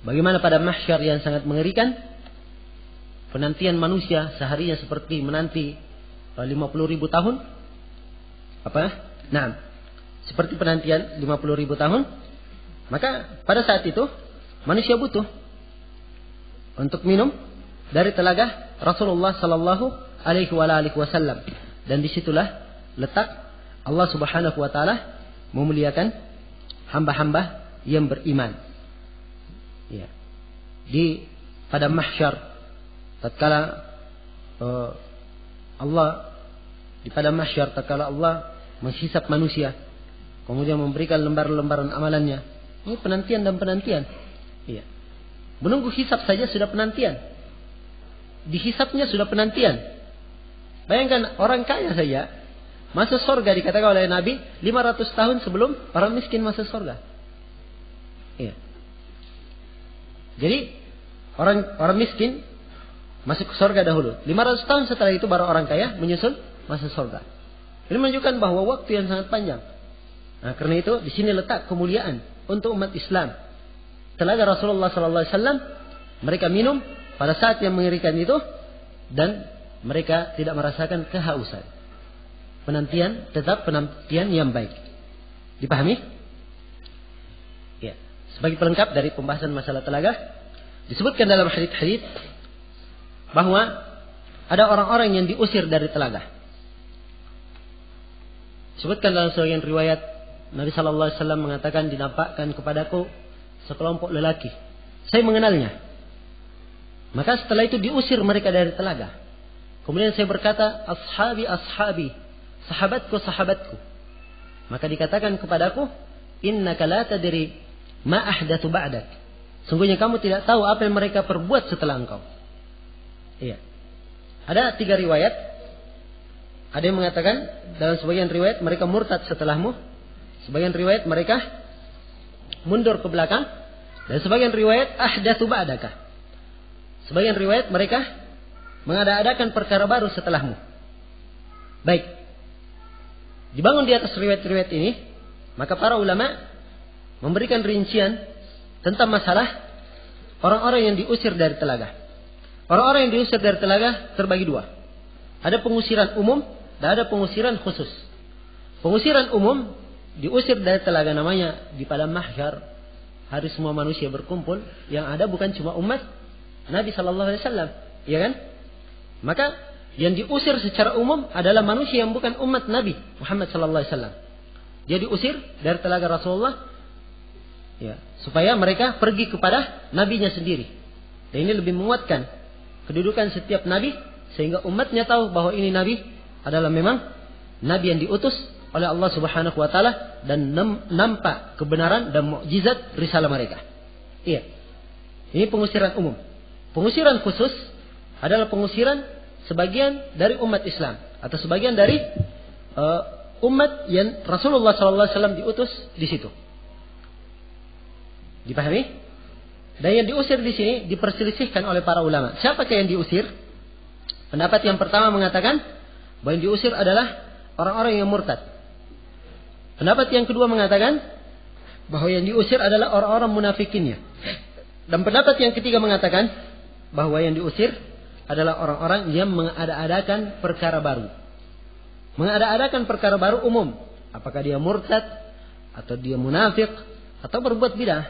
[SPEAKER 1] bagaimana padang mahsyar yang sangat mengerikan, penantian manusia seharinya seperti menanti 50.000 tahun. Apa? Nah, seperti penantian 50.000 tahun. Maka pada saat itu manusia butuh untuk minum dari telaga Rasulullah sallallahu alaihi wasallam. Dan disitulah letak Allah Subhanahu wa taala memuliakan hamba-hamba yang beriman. Ya. Di pada mahsyar tatkala Allah di pada mahsyar tatkala Allah menghisap manusia, kemudian memberikan lembaran-lembaran amalannya. Ini penantian dan penantian. Iya. Menunggu hisap saja sudah penantian. Dihisapnya sudah penantian. Bayangkan orang kaya saja masuk surga dikatakan oleh Nabi 500 tahun sebelum orang miskin masuk surga. Iya. Jadi orang miskin masuk ke surga dahulu. 500 tahun setelah itu baru orang kaya menyusul masuk surga. Ini menunjukkan bahwa waktu yang sangat panjang. Nah, karena itu di sini letak kemuliaan untuk umat Islam. Telaga Rasulullah sallallahu alaihi wasallam mereka minum pada saat yang mengerikan itu dan mereka tidak merasakan kehausan. Penantian tetap penantian yang baik. Dipahami? Ya. Sebagai pelengkap dari pembahasan masalah telaga, disebutkan dalam hadits-hadits bahwa ada orang-orang yang diusir dari telaga. Disebutkan dalam sebagian riwayat Nabi sallallahu alaihi wasallam mengatakan dinampakkan kepadaku sekelompok lelaki. Saya mengenalnya. Maka setelah itu diusir mereka dari telaga. Kemudian saya berkata, ashabi, ashabi, sahabatku, sahabatku. Maka dikatakan kepadaku, innaka la tadri ma ahdatsu ba'dak. Sungguhnya kamu tidak tahu apa yang mereka perbuat setelah engkau. Iya. Ada 3 riwayat. Ada yang mengatakan dalam sebagian riwayat mereka murtad setelahmu. Sebagian riwayat mereka mundur ke belakang. Dan sebagian riwayat ahdatsu ba'daka. Sebagian riwayat mereka mengada-adakan perkara baru setelahmu. Baik. Dibangun di atas riwayat-riwayat ini, maka para ulama memberikan rincian tentang masalah orang-orang yang diusir dari telaga. Orang-orang yang diusir dari telaga terbagi 2. Ada pengusiran umum dan ada pengusiran khusus. Pengusiran umum, diusir dari telaga namanya di padang mahsyar, hari semua manusia berkumpul, yang ada bukan cuma umat Nabi sallallahu alaihi wasallam, ya kan? Maka yang diusir secara umum adalah manusia yang bukan umat Nabi Muhammad sallallahu alaihi wasallam. Dia diusir dari telaga Rasulullah, ya, supaya mereka pergi kepada nabinya sendiri. Dan ini lebih menguatkan kedudukan setiap nabi, sehingga umatnya tahu bahwa ini nabi adalah memang nabi yang diutus oleh Allah Subhanahu wa taala dan nampak kebenaran dan mukjizat risalah mereka. Iya. Ini pengusiran umum. Pengusiran khusus adalah pengusiran sebagian dari umat Islam atau sebagian dari umat yang Rasulullah SAW diutus di situ. Dipahami? Dan yang diusir di sini diperselisihkan oleh para ulama. Siapakah yang diusir? Pendapat yang pertama mengatakan bahwa yang diusir adalah orang-orang yang murtad. Pendapat yang kedua mengatakan bahwa yang diusir adalah orang-orang munafikinnya. Dan pendapat yang ketiga mengatakan bahwa yang diusir adalah orang-orang yang mengada-adakan perkara baru. Mengada-adakan perkara baru umum. Apakah dia murtad, atau dia munafik, atau berbuat bid'ah.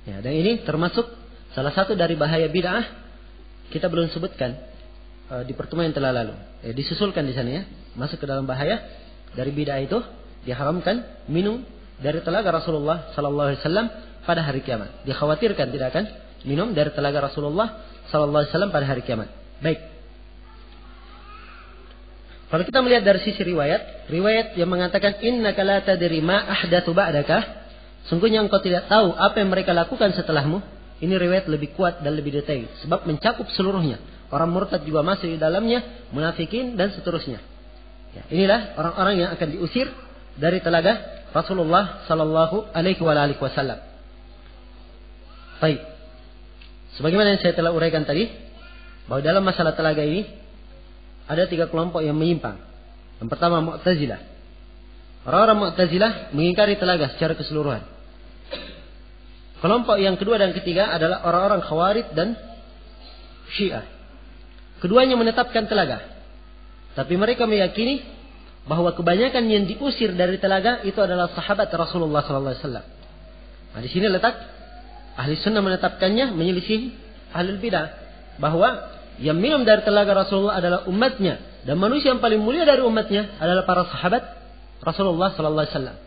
[SPEAKER 1] Ya, dan ini termasuk salah satu dari bahaya bid'ah. Kita belum sebutkan di pertemuan yang telah lalu. Disusulkan di sana ya. Masuk ke dalam bahaya dari bid'ah itu, diharamkan minum dari telaga Rasulullah sallallahu alaihi wasallam pada hari kiamat. Dikhawatirkan tidak akan minum dari telaga Rasulullah sallallahu alaihi wasallam pada hari kiamat. Baik. Kalau kita melihat dari sisi riwayat yang mengatakan innaka la tadri ma ahdatsu ba'daka, sungguhnya engkau tidak tahu apa yang mereka lakukan setelahmu. Ini riwayat lebih kuat dan lebih detail sebab mencakup seluruhnya. Orang murtad juga masuk di dalamnya, munafikin dan seterusnya. Ya, inilah orang-orang yang akan diusir dari telaga Rasulullah sallallahu alaihi wasallam. Baik. Sebagaimana yang saya telah uraikan tadi, bahwa dalam masalah telaga ini ada 3 kelompok yang menyimpang. Yang pertama Mu'tazilah. Orang-orang Mu'tazilah mengingkari telaga secara keseluruhan. Kelompok yang kedua dan ketiga adalah orang-orang Khawarij dan Syiah. Keduanya menetapkan telaga. Tapi mereka meyakini bahwa kebanyakan yang diusir dari telaga itu adalah sahabat Rasulullah sallallahu alaihi wasallam. Nah, di sini letak ahli sunnah menetapkannya menyelisih ahli bidah, bahwa yang minum dari telaga Rasulullah adalah umatnya, dan manusia yang paling mulia dari umatnya adalah para sahabat Rasulullah sallallahu alaihi wasallam.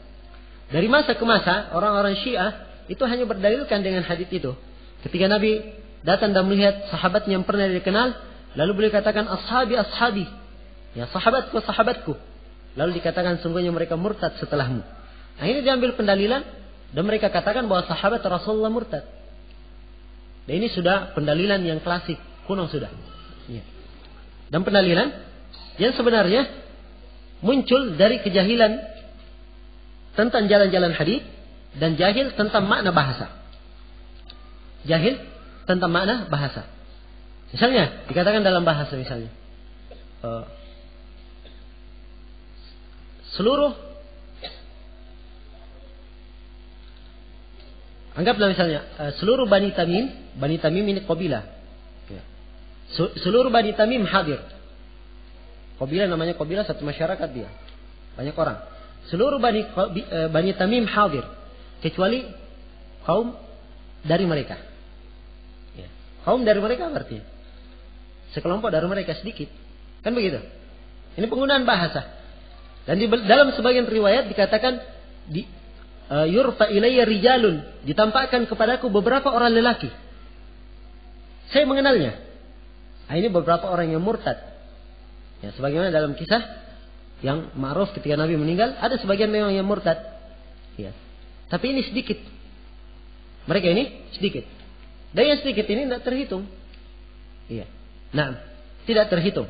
[SPEAKER 1] Dari masa ke masa orang-orang Syiah itu hanya berdalilkan dengan hadits itu. Ketika Nabi datang dan melihat sahabat yang pernah dikenal, lalu beliau katakan ashabi, ashabi, ya sahabatku, sahabatku. Lalu dikatakan sungguhnya mereka murtad setelahmu. Nah, ini diambil pendalilan dan mereka katakan bahwa sahabat Rasulullah murtad. Dan ini sudah pendalilan yang klasik, kuno sudah. Ya. Dan pendalilan yang sebenarnya muncul dari kejahilan tentang jalan-jalan hadis dan jahil tentang makna bahasa. Jahil tentang makna bahasa. Misalnya dikatakan dalam bahasa misalnya seluruh, anggaplah misalnya seluruh Bani Tamim ini qabilah. Ya. Seluruh Bani Tamim hadir. Qabilah namanya qabilah, satu masyarakat dia. Banyak orang. Seluruh Bani Tamim hadir. Kecuali kaum dari mereka. Ya. Kaum dari mereka berarti sekelompok dari mereka sedikit. Kan begitu. Ini penggunaan bahasa. Dan di dalam sebagian riwayat dikatakan yurfa ilayya rijalun, ditampakkan kepadaku beberapa orang lelaki. Saya mengenalnya. Ini beberapa orang yang murtad. Ya, sebagaimana dalam kisah yang ma'ruf ketika Nabi meninggal, ada sebagian memang yang murtad. Ya. Tapi ini sedikit. Mereka ini sedikit. Dan yang sedikit ini tidak terhitung. Iya. Nah, tidak terhitung.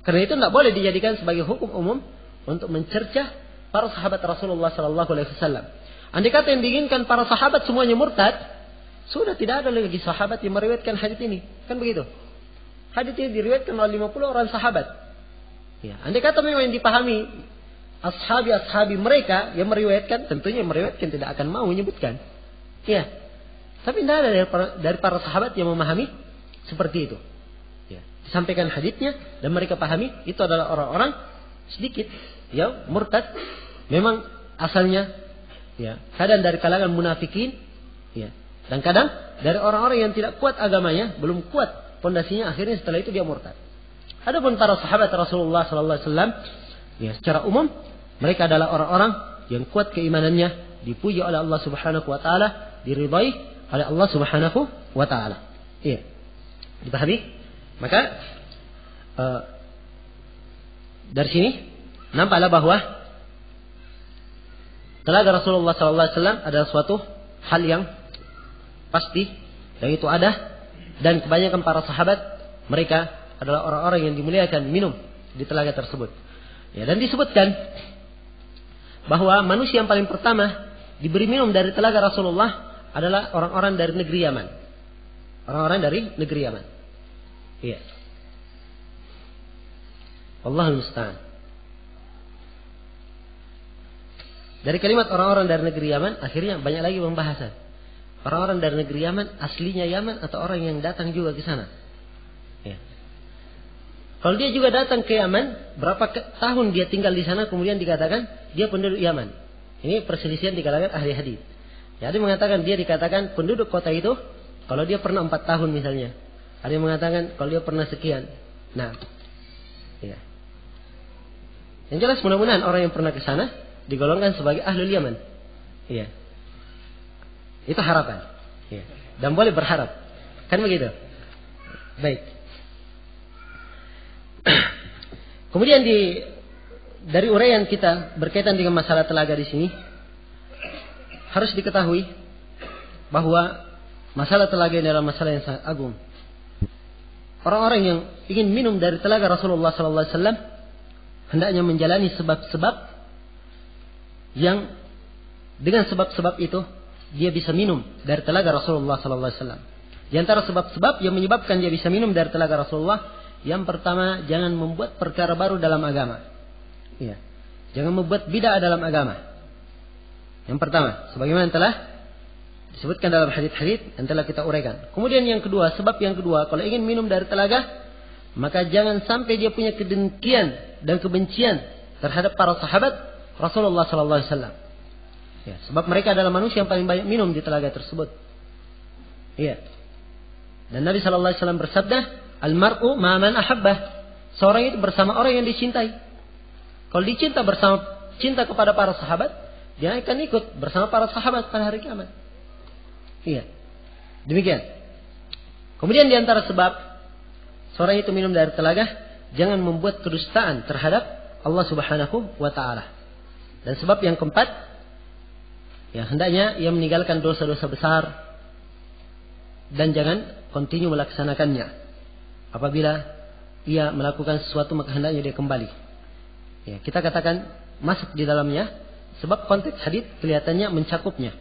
[SPEAKER 1] Karena itu tidak boleh dijadikan sebagai hukum umum untuk mencercah para sahabat Rasulullah Sallallahu Alaihi Wasallam. Andai kata yang diinginkan para sahabat semuanya murtad, sudah tidak ada lagi sahabat yang meriwayatkan hadits ini. Kan begitu? Hadits ini diriwayatkan oleh 50 orang sahabat. Ya, andai kata memang yang dipahami ashabi mereka yang meriwayatkan, tentunya yang meriwayatkan tidak akan mau menyebutkan. Ya. Tapi tidak ada dari para sahabat yang memahami seperti itu. Ya. Disampaikan haditsnya dan mereka pahami itu adalah orang-orang sedikit yang murtad, memang asalnya ya, kadang dari kalangan munafikin, ya, dan kadang dari orang-orang yang tidak kuat agamanya, belum kuat pondasinya, akhirnya setelah itu dia murtad. Adapun para sahabat Rasulullah Sallallahu Alaihi Wasallam, ya, secara umum mereka adalah orang-orang yang kuat keimanannya, dipuji oleh Allah Subhanahu Wa Taala, diridai oleh Allah Subhanahu Wa Taala. Iya, dipahami? Maka dari sini nampaklah bahwa telaga Rasulullah Sallallahu Alaihi Wasallam adalah suatu hal yang pasti, dan itu ada, dan kebanyakan para sahabat mereka adalah orang-orang yang dimuliakan minum di telaga tersebut. Ya, dan disebutkan bahwa manusia yang paling pertama diberi minum dari telaga Rasulullah adalah orang-orang dari negeri Yaman. Orang-orang dari negeri Yaman. Iya. Allahul musta'an. Dari kalimat orang-orang dari negeri Yaman, akhirnya banyak lagi pembahasan. Orang-orang dari negeri Yaman, aslinya Yaman atau orang yang datang juga ke sana. Ya. Kalau dia juga datang ke Yaman, berapa tahun dia tinggal di sana, kemudian dikatakan dia penduduk Yaman. Ini perselisihan di kalangan ahli hadis. Jadi mengatakan dia dikatakan penduduk kota itu kalau dia pernah 4 tahun misalnya. Ada yang mengatakan kalau dia pernah sekian. Nah, ya. Yang jelas mudah-mudahan orang yang pernah ke sana digolongkan sebagai ahlul Yaman. Iya. Itu harapan. Iya. Dan boleh berharap. Kan begitu? Baik. Kemudian dari uraian kita berkaitan dengan masalah telaga di sini, harus diketahui bahwa masalah telaga ini adalah masalah yang sangat agung. Orang-orang yang ingin minum dari telaga Rasulullah Sallallahu Alaihi Wasallam hendaknya menjalani sebab-sebab yang dengan sebab-sebab itu dia bisa minum dari telaga Rasulullah Sallallahu Alaihi Wasallam. Di antara sebab-sebab yang menyebabkan dia bisa minum dari telaga Rasulullah, yang pertama, jangan membuat perkara baru dalam agama. Iya. Jangan membuat bid'ah dalam agama. Yang pertama, sebagaimana telah disebutkan dalam hadits-hadits yang telah kita uraikan. Kemudian yang kedua, sebab yang kedua, kalau ingin minum dari telaga, maka jangan sampai dia punya kedengkian dan kebencian terhadap para sahabat Rasulullah Sallallahu Alaihi Wasallam. Ya, sebab mereka adalah manusia yang paling banyak minum di telaga tersebut. Iya. Dan Nabi Sallallahu Alaihi Wasallam bersabda, Al-mar'u ma'aman ahabbah. Seorang itu bersama orang yang dicintai. Kalau dicinta cinta kepada para sahabat, dia akan ikut bersama para sahabat pada hari kiamat. Iya. Demikian. Kemudian di antara sebab seorang itu minum dari telaga, jangan membuat kedustaan terhadap Allah Subhanahu wa taala. Dan sebab yang keempat, ya hendaknya ia meninggalkan dosa-dosa besar dan jangan kontinu melaksanakannya. Apabila ia melakukan sesuatu maka hendaknya dia kembali. Ya, kita katakan masuk di dalamnya sebab konteks hadits kelihatannya mencakupnya.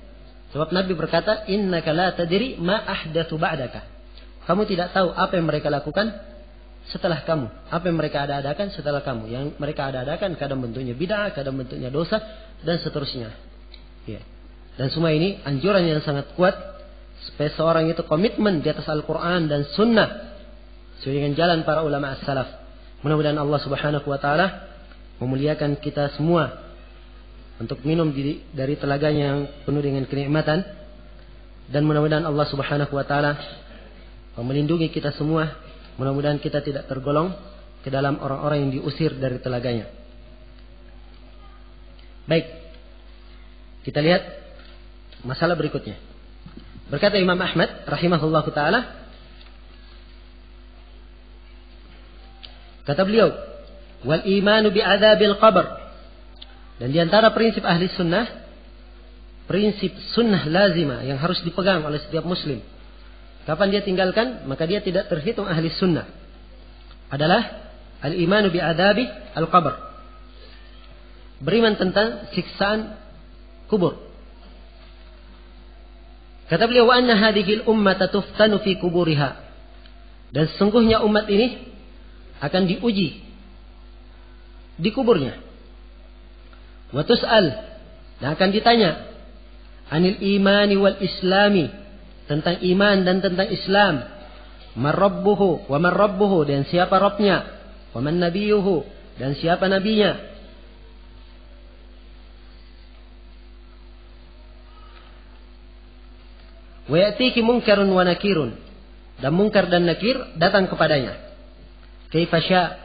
[SPEAKER 1] Sebab Nabi berkata, "Innaka la tadri ma ahdatsu ba'daka." Kamu tidak tahu apa yang mereka lakukan setelah kamu. Apa yang mereka ada-adakan setelah kamu. Yang mereka ada-adakan kadang bentuknya bid'ah, kadang bentuknya dosa dan seterusnya. Ya. Dan semua ini anjuran yang sangat kuat supaya seorang itu komitmen di atas Al-Quran dan Sunnah sesuai dengan jalan para ulama as-salaf. Mudah-mudahan Allah Subhanahu wa taala memuliakan kita semua untuk minum dari telaganya yang penuh dengan kenikmatan, dan mudah-mudahan Allah Subhanahu wa taala melindungi kita semua. Mudah-mudahan kita tidak tergolong ke dalam orang-orang yang diusir dari telaganya. Baik. Kita lihat masalah berikutnya. Berkata Imam Ahmad rahimahullahu taala, Kata beliau, wal imanu bi'adzabil qabr. Dan di antara prinsip ahli sunnah, prinsip sunnah lazimah yang harus dipegang oleh setiap muslim. Kapan dia tinggalkan, maka dia tidak terhitung ahli sunnah. Adalah al-imanu bi'adzabi al-qabr. Beriman tentang siksaan kubur. Kata beliau, wa anna hadhil ummata tuftanu fi kuburiha. Dan sesungguhnya umat ini akan diuji di kuburnya. Wa tus'al, dan akan ditanya anil imani wal islami, tentang iman dan tentang Islam. Man rabbuhu wa man rabbuhu, dan siapa Rabbnya. Wa man nabiyuhu, dan siapa nabinya. Wa ya'tiki munkarun wa nakirun, dan munkar dan nakir datang kepadanya. Kaifa sya',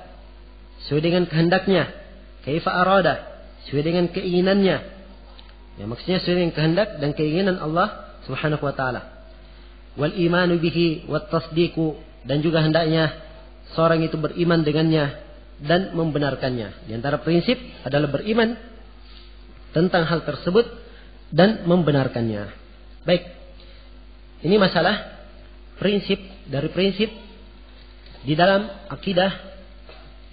[SPEAKER 1] sesuai dengan kehendaknya. Kaifa arada, sesuai dengan keinginannya. Ya, maksudnya sesuai dengan kehendak dan keinginan Allah Subhanahu wa taala. Wal imanu bihi wat tasdiqu, dan juga hendaknya seorang itu beriman dengannya dan membenarkannya. Di antara prinsip adalah beriman tentang hal tersebut dan membenarkannya. Baik. Ini masalah prinsip dari prinsip di dalam akidah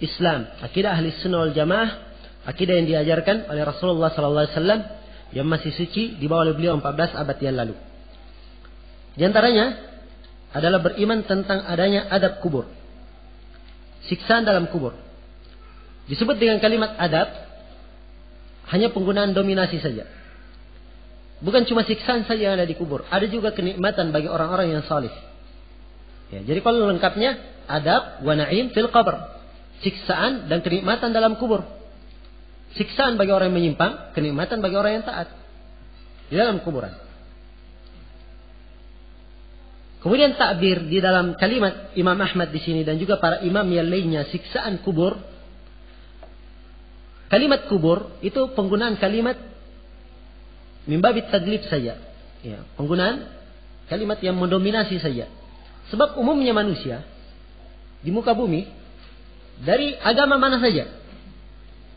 [SPEAKER 1] Islam, akidah ahli sunnah wal jamaah, akidah yang diajarkan oleh Rasulullah SAW yang masih suci dibawa oleh beliau 14 abad yang lalu. Di antaranya adalah beriman tentang adanya adab kubur, siksaan dalam kubur. Disebut dengan kalimat adab hanya penggunaan dominasi saja. Bukan cuma siksaan saja yang ada di kubur, ada juga kenikmatan bagi orang-orang yang salih. Ya, jadi kalau lengkapnya adab wa na'im fil qabr, siksaan dan kenikmatan dalam kubur. Siksaan bagi orang yang menyimpang, kenikmatan bagi orang yang taat di dalam kuburan. Kemudian takbir di dalam kalimat Imam Ahmad di sini dan juga para imam yang lainnya, siksaan kubur. Kalimat kubur itu penggunaan kalimat mimbabit taglib saja. Ya, penggunaan kalimat yang mendominasi saja. Sebab umumnya manusia di muka bumi dari agama mana saja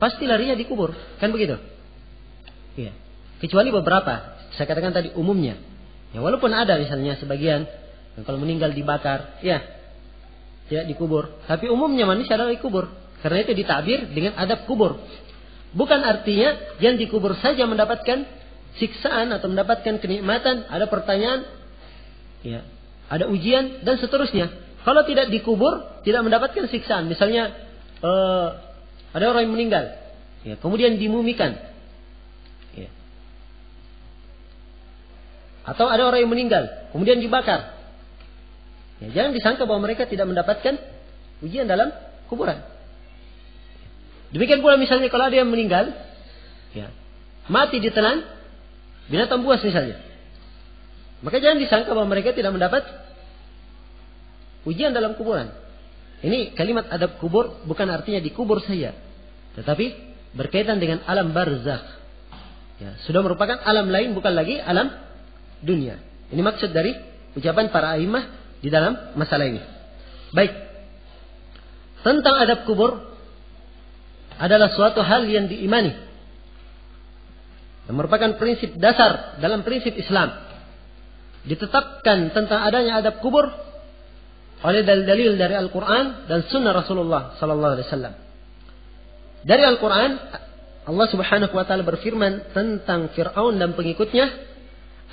[SPEAKER 1] pasti larinya dikubur, kan begitu? Ya. Kecuali beberapa, saya katakan tadi umumnya. Ya, walaupun ada misalnya sebagian yang kalau meninggal dibakar, ya tidak dikubur. Tapi umumnya manusia adalah dikubur. Karena itu ditakbir dengan adab kubur. Bukan artinya yang dikubur saja mendapatkan siksaan atau mendapatkan kenikmatan, ada pertanyaan, ya, ada ujian dan seterusnya. Kalau tidak dikubur, tidak mendapatkan siksaan. Misalnya ada orang yang meninggal, ya, kemudian dimumikan, ya. Atau ada orang yang meninggal, kemudian dibakar. Ya, jangan disangka bahwa mereka tidak mendapatkan ujian dalam kuburan. Demikian pula misalnya kalau ada yang meninggal, ya, mati ditelan binatang buas misalnya, maka jangan disangka bahwa mereka tidak mendapat ujian dalam kuburan. Ini kalimat adab kubur bukan artinya dikubur saja, tetapi berkaitan dengan alam barzakh. Ya, sudah merupakan alam lain, bukan lagi alam dunia. Ini maksud dari ucapan para a'immah di dalam masalah ini. Baik. Tentang adab kubur adalah suatu hal yang diimani, yang merupakan prinsip dasar dalam prinsip Islam. Ditetapkan tentang adanya adab kubur oleh dalil-dalil dari Al-Quran dan Sunnah Rasulullah Sallallahu Alaihi Wasallam. Dari Al-Quran, Allah Subhanahu Wa Taala berfirman tentang Fir'aun dan pengikutnya,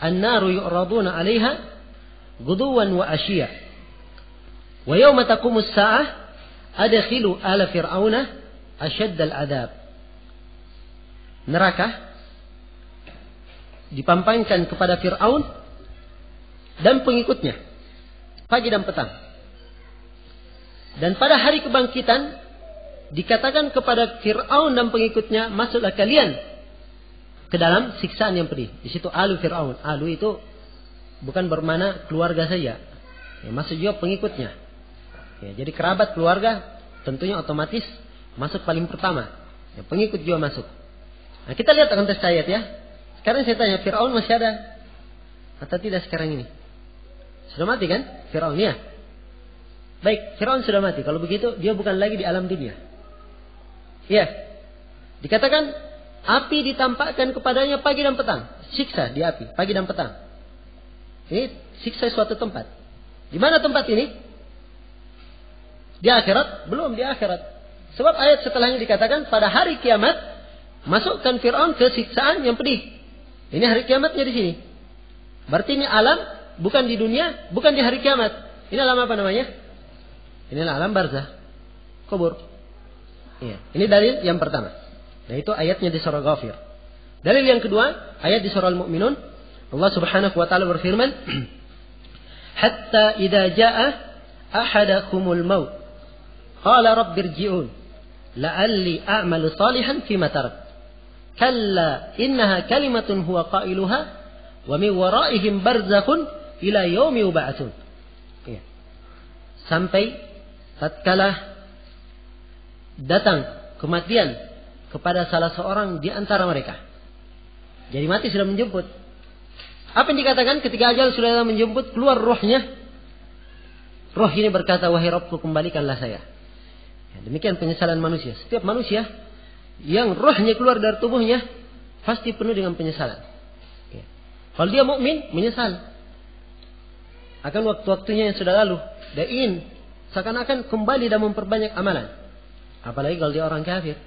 [SPEAKER 1] "An-naru yu'raduna 'alaiha guduwan wa ashiya, wa yawma taqumus sa'ah adkhilu ala fir'auna asyaddal adab." Neraka dipampangkan kepada Fir'aun dan pengikutnya pagi dan petang. Dan pada hari kebangkitan dikatakan kepada Fir'aun dan pengikutnya, masuklah kalian ke dalam siksaan yang pedih. Di situ alu Fir'aun. Alu itu bukan bermakna keluarga saja, ya, masuk juga pengikutnya. Ya, jadi kerabat keluarga tentunya otomatis masuk paling pertama. Ya, pengikut juga masuk. Nah, kita lihat konteks ayat ya. Sekarang saya tanya, Fir'aun masih ada atau tidak sekarang ini? Sudah mati kan Fir'aun ya? Baik, Fir'aun sudah mati. Kalau begitu, dia bukan lagi di alam dunia. Iya. Dikatakan, api ditampakkan kepadanya pagi dan petang. Siksa di api, pagi dan petang. Ini siksa suatu tempat. Di mana tempat ini? Di akhirat? Belum di akhirat. Sebab ayat setelahnya dikatakan, pada hari kiamat, masukkan Fir'aun ke siksaan yang pedih. Ini hari kiamatnya di sini. Berarti ini alam, bukan di dunia, bukan di hari kiamat. Ini alam apa namanya? Inilah alam barzah, kubur. Iya. Ini dalil yang pertama. Nah itu ayatnya di surah Ghafir. Dalil yang kedua, ayat di surah Al-Mu'minun. Allah Subhanahu wa taala berfirman, "Hatta idza jaa ahadakumul maut, qala rabbirji'un, la'alli a'malu salihan fima tarak. Kalla innaha kalimatun huwa qailuha, wa min waraihim barzakhun ila yaumi yub'atsun." Iya. Sampai tatkala datang kematian kepada salah seorang di antara mereka. Jadi mati sudah menjemput. Apa yang dikatakan ketika ajal sudah menjemput, keluar rohnya. Roh ini berkata, "Wahai Rabbku, kembalikanlah saya." Ya, demikian penyesalan manusia. Setiap manusia yang rohnya keluar dari tubuhnya pasti penuh dengan penyesalan. Ya. Kalau dia mukmin, menyesal akan waktu-waktunya yang sudah lalu. Dia ingin seakan-akan kembali dan memperbanyak amalan. Apalagi kalau dia orang kafir.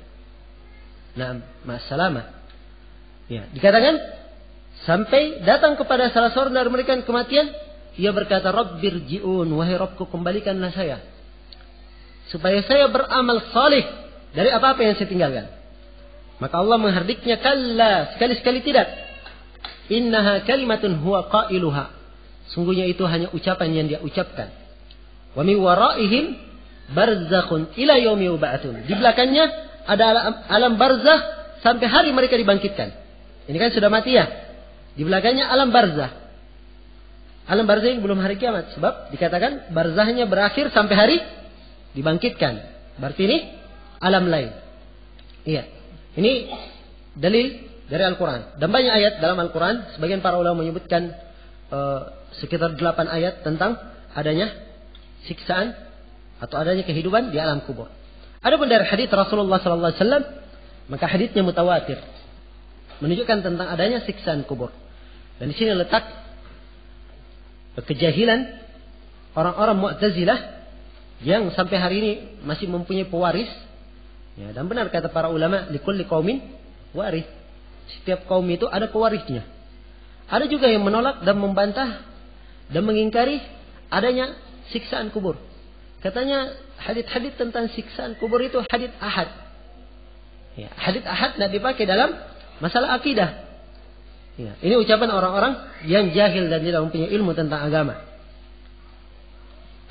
[SPEAKER 1] Nah, ma'assalamah. Ya, dikatakan sampai datang kepada salah seorang dari mereka kematian, ia berkata, "Rabbirji'un, wahai Rabbku, kembalikanlah saya supaya saya beramal salih dari apa-apa yang saya tinggalkan." Maka Allah menghardiknya, "Kalla, sekali-sekali tidak. Innaha kalimatun huwa qailuha." Sungguhnya itu hanya ucapan yang dia ucapkan. Wa min waraihim barzakhun ila yaumi yub'atsun. Di belakangnya ada alam barzakh sampai hari mereka dibangkitkan. Ini kan sudah mati ya. Di belakangnya alam barzakh. Alam barzakh ini belum hari kiamat, sebab dikatakan barzahnya berakhir sampai hari dibangkitkan. Berarti ini alam lain. Iya. Ini dalil dari Al-Quran. Dan banyak ayat dalam Al-Quran. Sebagian para ulama menyebutkan sekitar 8 ayat tentang adanya siksaan atau adanya kehidupan di alam kubur. Adapun dari hadis Rasulullah sallallahu alaihi wasallam, maka hadisnya mutawatir, menunjukkan tentang adanya siksaan kubur. Dan di sini letak kejahilan orang-orang Mu'tazilah yang sampai hari ini masih mempunyai pewaris. Ya, dan benar kata para ulama, likulli qaumin waris. Setiap kaum itu ada pewarisnya. Ada juga yang menolak dan membantah dan mengingkari adanya siksaan kubur. Katanya hadits-hadits tentang siksaan kubur itu hadits ahad. Ya, hadits ahad tidak dipakai dalam masalah akidah. Ya, ini ucapan orang-orang yang jahil dan tidak mempunyai ilmu tentang agama.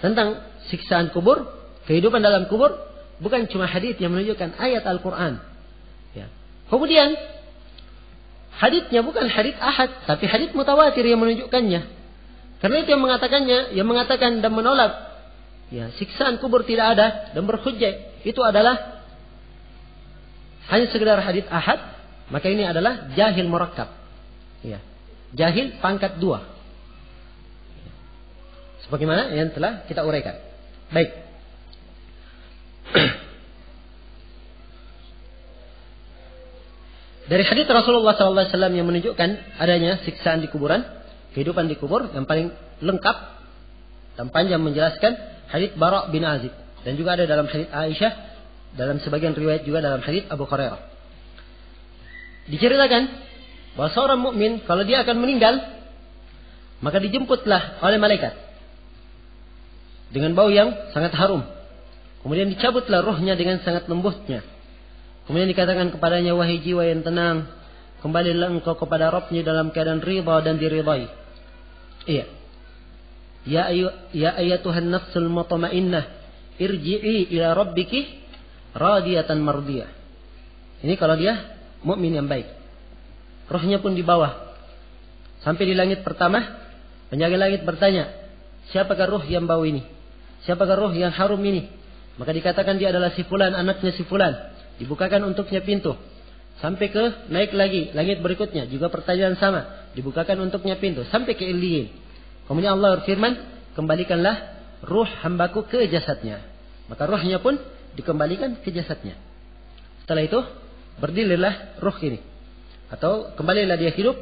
[SPEAKER 1] Tentang siksaan kubur, kehidupan dalam kubur, bukan cuma hadits yang menunjukkan ayat Al-Quran. Ya. Kemudian haditsnya bukan hadits ahad, tapi hadits mutawatir yang menunjukkannya. Karena itu yang mengatakannya, yang mengatakan dan menolak, ya, siksaan kubur tidak ada dan berhujjah, itu adalah hanya sekedar hadits ahad, maka ini adalah jahil murakkab. Ya. Jahil pangkat 2. Sebagaimana yang telah kita uraikan. Baik. Dari hadits Rasulullah SAW yang menunjukkan adanya siksaan di kuburan, kehidupan di kubur, yang paling lengkap dan panjang menjelaskan hadits Bara' bin Azib, dan juga ada dalam hadits Aisyah, dalam sebagian riwayat juga dalam hadits Abu Hurairah. Diceritakan bahwa seorang mukmin kalau dia akan meninggal, maka dijemputlah oleh malaikat dengan bau yang sangat harum. Kemudian dicabutlah rohnya dengan sangat lembutnya. Kemudian dikatakan kepadanya, "Wahai jiwa yang tenang, kembalilah engkau kepada Rabbnya dalam keadaan ridha dan diridai." Iya. Ya ayyatuhan nafsul mutmainnah, irji'i ila rabbiki radiyatan mardiyah. Ini kalau dia mukmin yang baik. Rohnya pun di bawah. Sampai di langit pertama, penjaga langit bertanya, "Siapakah roh yang bau ini? Siapakah roh yang harum ini?" Maka dikatakan dia adalah si fulan, anaknya si fulan. Dibukakan untuknya pintu. Sampai ke naik lagi langit berikutnya, juga pertanyaan sama, dibukakan untuknya pintu sampai ke Illiyin. Kemudian Allah berfirman, "Kembalikanlah ruh hambaku ke jasadnya. Maka ruhnya pun dikembalikan ke jasadnya. Setelah itu berdirilah ruh ini. Atau kembalilah dia hidup.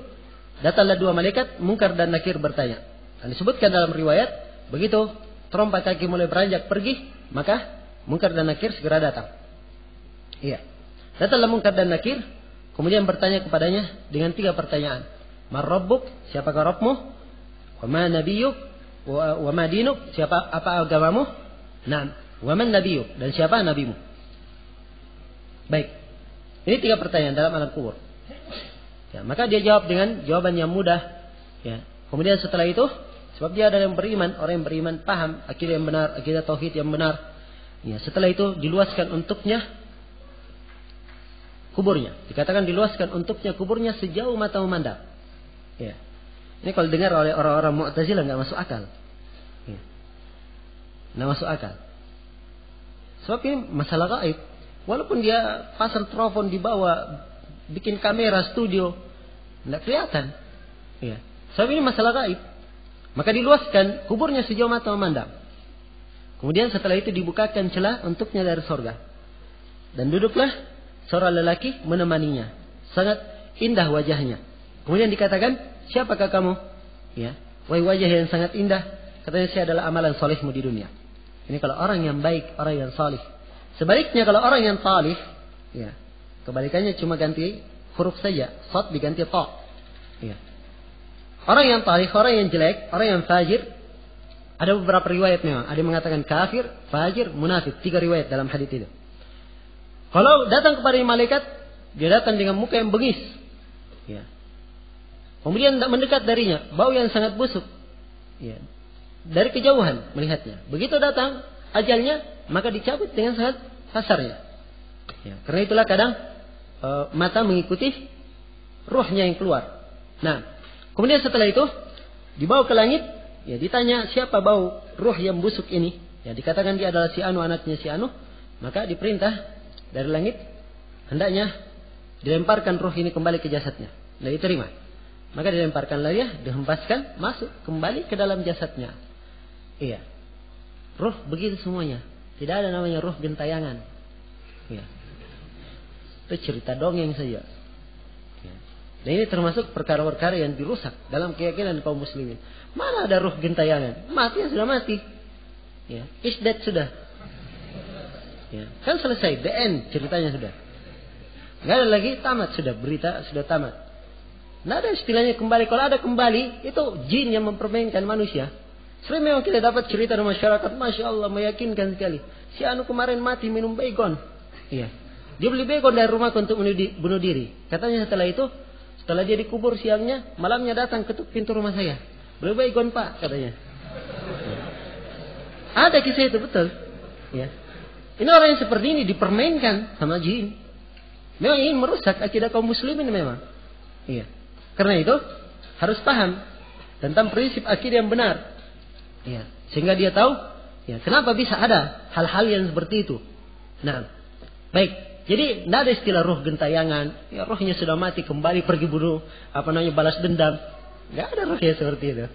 [SPEAKER 1] Datanglah dua malaikat Munkar dan Nakir bertanya. Dan disebutkan dalam riwayat, begitu trompa kaki mulai beranjak pergi, maka Munkar dan Nakir segera datang. Iya. Datanglah Munkar dan Nakir, kemudian bertanya kepadanya dengan 3 pertanyaan. Man rabbuk? Siapakah Rabbmu? Wa ma nabiyyuk? Wa ma dinuk? Apa agamamu? Naam. Wa man nabiyyuk? Dan siapa nabimu? Baik. Ini 3 pertanyaan dalam alam kubur. Ya, maka dia jawab dengan jawaban yang mudah. Ya. Kemudian setelah itu, sebab dia adalah yang beriman, orang yang beriman paham akidah yang benar, akidah tauhid yang benar. Ya, setelah itu diluaskan untuknya kuburnya. Dikatakan diluaskan untuknya kuburnya sejauh mata memandang. Ya. Ini kalau dengar oleh orang-orang Mu'tazilah nggak masuk akal. Ya. Nggak masuk akal. Sebab ini masalah gaib. Walaupun dia pasang telepon di bawah, bikin kamera studio, nggak kelihatan. Ya. Sebab ini masalah gaib. Maka diluaskan kuburnya sejauh mata memandang. Kemudian setelah itu dibukakan celah untuknya dari surga. Dan duduklah seorang lelaki menemaninya. Sangat indah wajahnya. Kemudian dikatakan, siapakah kamu? Ya, wahai wajah yang sangat indah. Katanya, saya adalah amalan solehmu di dunia. Ini kalau orang yang baik, orang yang salih. Sebaliknya kalau orang yang talih, ya, kebalikannya cuma ganti huruf saja, sad diganti ta. Ya. Orang yang talih, orang yang jelek, orang yang fajir, ada beberapa riwayat memang. Ada yang mengatakan kafir, fajir, munafik. 3 riwayat dalam hadits itu. Kalau datang kepada malaikat, dia datang dengan muka yang bengis. Ya. Kemudian mendekat darinya, bau yang sangat busuk. Ya. Dari kejauhan melihatnya. Begitu datang ajalnya, maka dicabut dengan sangat kasarnya. Ya. Karena itulah kadang mata mengikuti ruhnya yang keluar. Nah, kemudian setelah itu dibawa ke langit, ya ditanya siapa bau ruh yang busuk ini. Ya, dikatakan dia adalah si Anu, anaknya si Anu. Maka diperintah dari langit hendaknya dilemparkan ruh ini kembali ke jasadnya. Nah, diterima. Maka dilemparkanlah dia, dihempaskan, masuk kembali ke dalam jasadnya. Iya. Ruh begitu semuanya. Tidak ada namanya ruh gentayangan. Iya. Itu cerita dongeng saja. Ya. Dan ini termasuk perkara-perkara yang dirusak dalam keyakinan kaum muslimin. Mana ada ruh gentayangan? Mati ya sudah mati. Ya. Is dead sudah. Ya. Kan selesai. The end ceritanya sudah. Nggak ada lagi, tamat sudah. Berita sudah tamat. Nggak ada istilahnya kembali. Kalau ada kembali, itu jin yang mempermainkan manusia. Sering memang kita dapat cerita dari masyarakat, Masya Allah, meyakinkan sekali. Si Anu kemarin mati minum baygon. Iya. Dia beli baygon dari rumah untuk bunuh diri. Katanya setelah itu, setelah dia dikubur siangnya, malamnya datang ketuk pintu rumah saya. Beli baygon Pak, katanya. Ya. Ada kisah itu, betul. Ya. Ini orang yang seperti ini dipermainkan sama jin. Memang ingin merusak akidah kaum muslimin memang. Iya. Karena itu harus paham tentang prinsip akidah yang benar. Ya, sehingga dia tahu ya kenapa bisa ada hal-hal yang seperti itu. Nah, baik. Jadi tidak ada istilah ruh gentayangan. Ya, rohnya sudah mati kembali pergi bunuh balas dendam. Enggak ada rohnya seperti itu.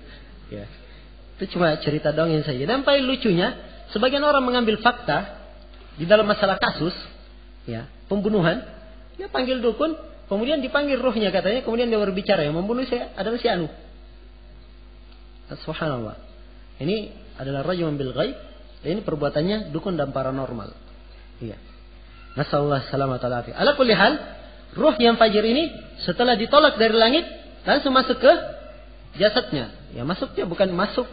[SPEAKER 1] Ya. Itu cuma cerita dongeng saja. Dan paling lucunya, sebagian orang mengambil fakta di dalam masalah kasus ya, pembunuhan, dia panggil dukun. Kemudian dipanggil ruhnya katanya, kemudian dia berbicara, yang membunuh saya adalah si Anu. Subhanallah. Ini adalah rajulun bil ghaib. Ini perbuatannya dukun dan paranormal. Iya. Nasallahu salamat alaihi. Ala kulli hal, ruh yang fajir ini setelah ditolak dari langit langsung masuk ke jasadnya. Ya, masuknya bukan masuk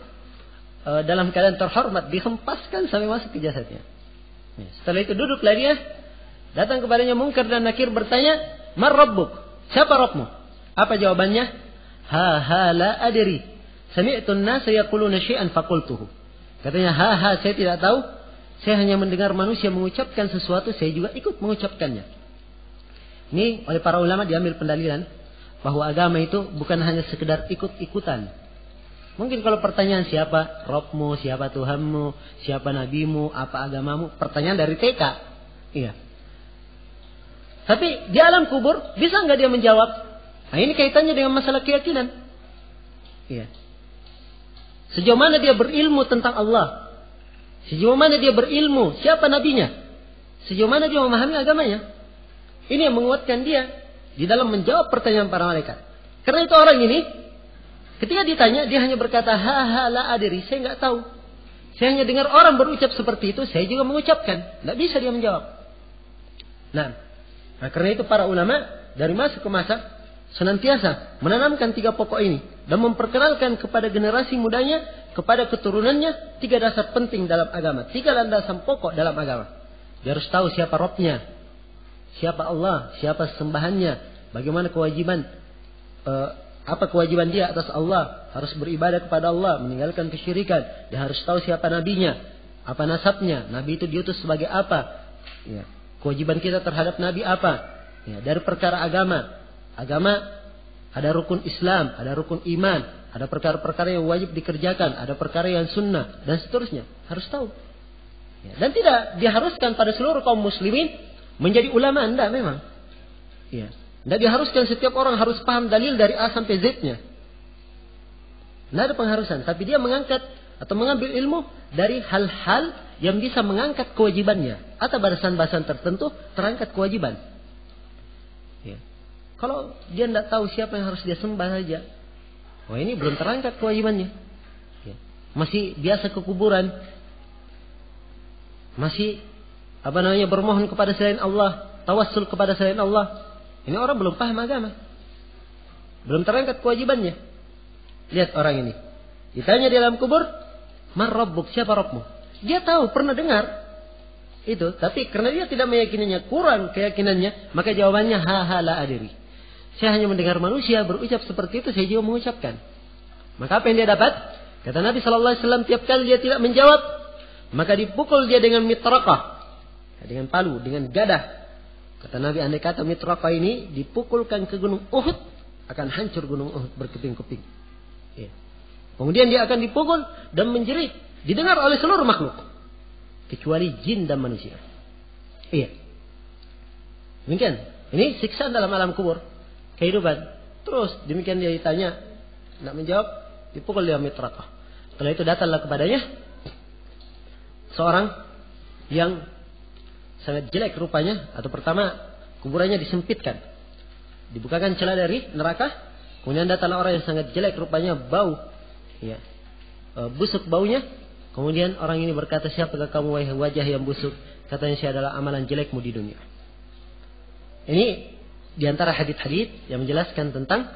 [SPEAKER 1] dalam keadaan terhormat, dihempaskan sampai masuk ke jasadnya. Ya, setelah itu duduklah dia, datang kepadanya Munkar dan Nakir bertanya, "Man rabbuk?" Siapa Rabbmu? Apa jawabannya? Ha la adri. Sami'tu an-nasa yaquluna syai'an faqultuhu. Katanya, saya tidak tahu. Saya hanya mendengar manusia mengucapkan sesuatu, saya juga ikut mengucapkannya. Ini oleh para ulama diambil pendalilan bahwa agama itu bukan hanya sekedar ikut-ikutan. Mungkin kalau pertanyaan siapa Rabbmu, siapa Tuhanmu, siapa nabimu, apa agamamu, pertanyaan dari TK. Iya. Tapi di alam kubur bisa nggak dia menjawab? Nah, ini kaitannya dengan masalah keyakinan. Iya. Sejauh mana dia berilmu tentang Allah? Sejauh mana dia berilmu, siapa nabinya, sejauh mana dia memahami agamanya. Ini yang menguatkan dia di dalam menjawab pertanyaan para malaikat. Karena itu orang ini ketika ditanya dia hanya berkata la adri, saya nggak tahu. Saya hanya dengar orang berucap seperti itu, saya juga mengucapkan. Nggak bisa dia menjawab. Nah, karena itu para ulama dari masa ke masa senantiasa menanamkan 3 pokok ini dan memperkenalkan kepada generasi mudanya, kepada keturunannya 3 dasar penting dalam agama, 3 landasan pokok dalam agama. Dia harus tahu siapa Rabbnya, siapa Allah, siapa sembahannya, bagaimana kewajiban, apa kewajiban dia atas Allah, harus beribadah kepada Allah, meninggalkan kesyirikan. Dia harus tahu siapa nabinya, apa nasabnya, nabi itu diutus sebagai apa, ya. Kewajiban kita terhadap nabi apa, ya. Dari perkara agama ada rukun Islam, ada rukun iman, ada perkara-perkara yang wajib dikerjakan, ada perkara yang sunnah, dan seterusnya. Harus tahu. Ya. Dan tidak diharuskan pada seluruh kaum muslimin menjadi ulama, enggak memang. Ya. Tidak diharuskan setiap orang harus paham dalil dari A sampai Z-nya. Tidak ada pengharusan. Tapi dia mengangkat atau mengambil ilmu dari hal-hal yang bisa mengangkat kewajibannya. Atau bahasan-bahasan tertentu terangkat kewajiban. Ya. Kalau dia tidak tahu siapa yang harus dia sembah saja, wah ini belum terangkat kewajibannya. Ya. Masih biasa ke kuburan. Masih bermohon kepada selain Allah, tawassul kepada selain Allah. Ini orang belum paham agama. Belum terangkat kewajibannya. Lihat orang ini. Ditanya di dalam kubur, "Man rabbuk?" Siapa Rabbmu? Dia tahu, pernah dengar itu, tapi karena dia tidak meyakininya, kurang keyakinannya, maka jawabannya la adri. Saya hanya mendengar manusia berucap seperti itu, saya juga mengucapkan. Maka apa yang dia dapat? Kata Nabi sallallahu alaihi wasallam, tiap kali dia tidak menjawab, maka dipukul dia dengan mitraqah, dengan palu, dengan gadah. Kata Nabi, andai kata mitraqah ini dipukulkan ke gunung Uhud, akan hancur gunung Uhud berkeping-keping. Ya. Kemudian dia akan dipukul dan menjerit, didengar oleh seluruh makhluk, kecuali jin dan manusia. Iya. Demikian. Ini siksaan dalam alam kubur, kehidupan. Terus demikian dia ditanya, tidak menjawab, dipukul dia mitraqah. Setelah itu datanglah kepadanya seorang yang sangat jelek rupanya, atau pertama kuburannya disempitkan, dibukakan celah dari neraka. Kemudian datanglah orang yang sangat jelek rupanya, bau, ya, busuk baunya. Kemudian orang ini berkata, siapakah kamu wahai wajah yang busuk? Katanya, saya adalah amalan jelekmu di dunia. Ini diantara hadits-hadits yang menjelaskan tentang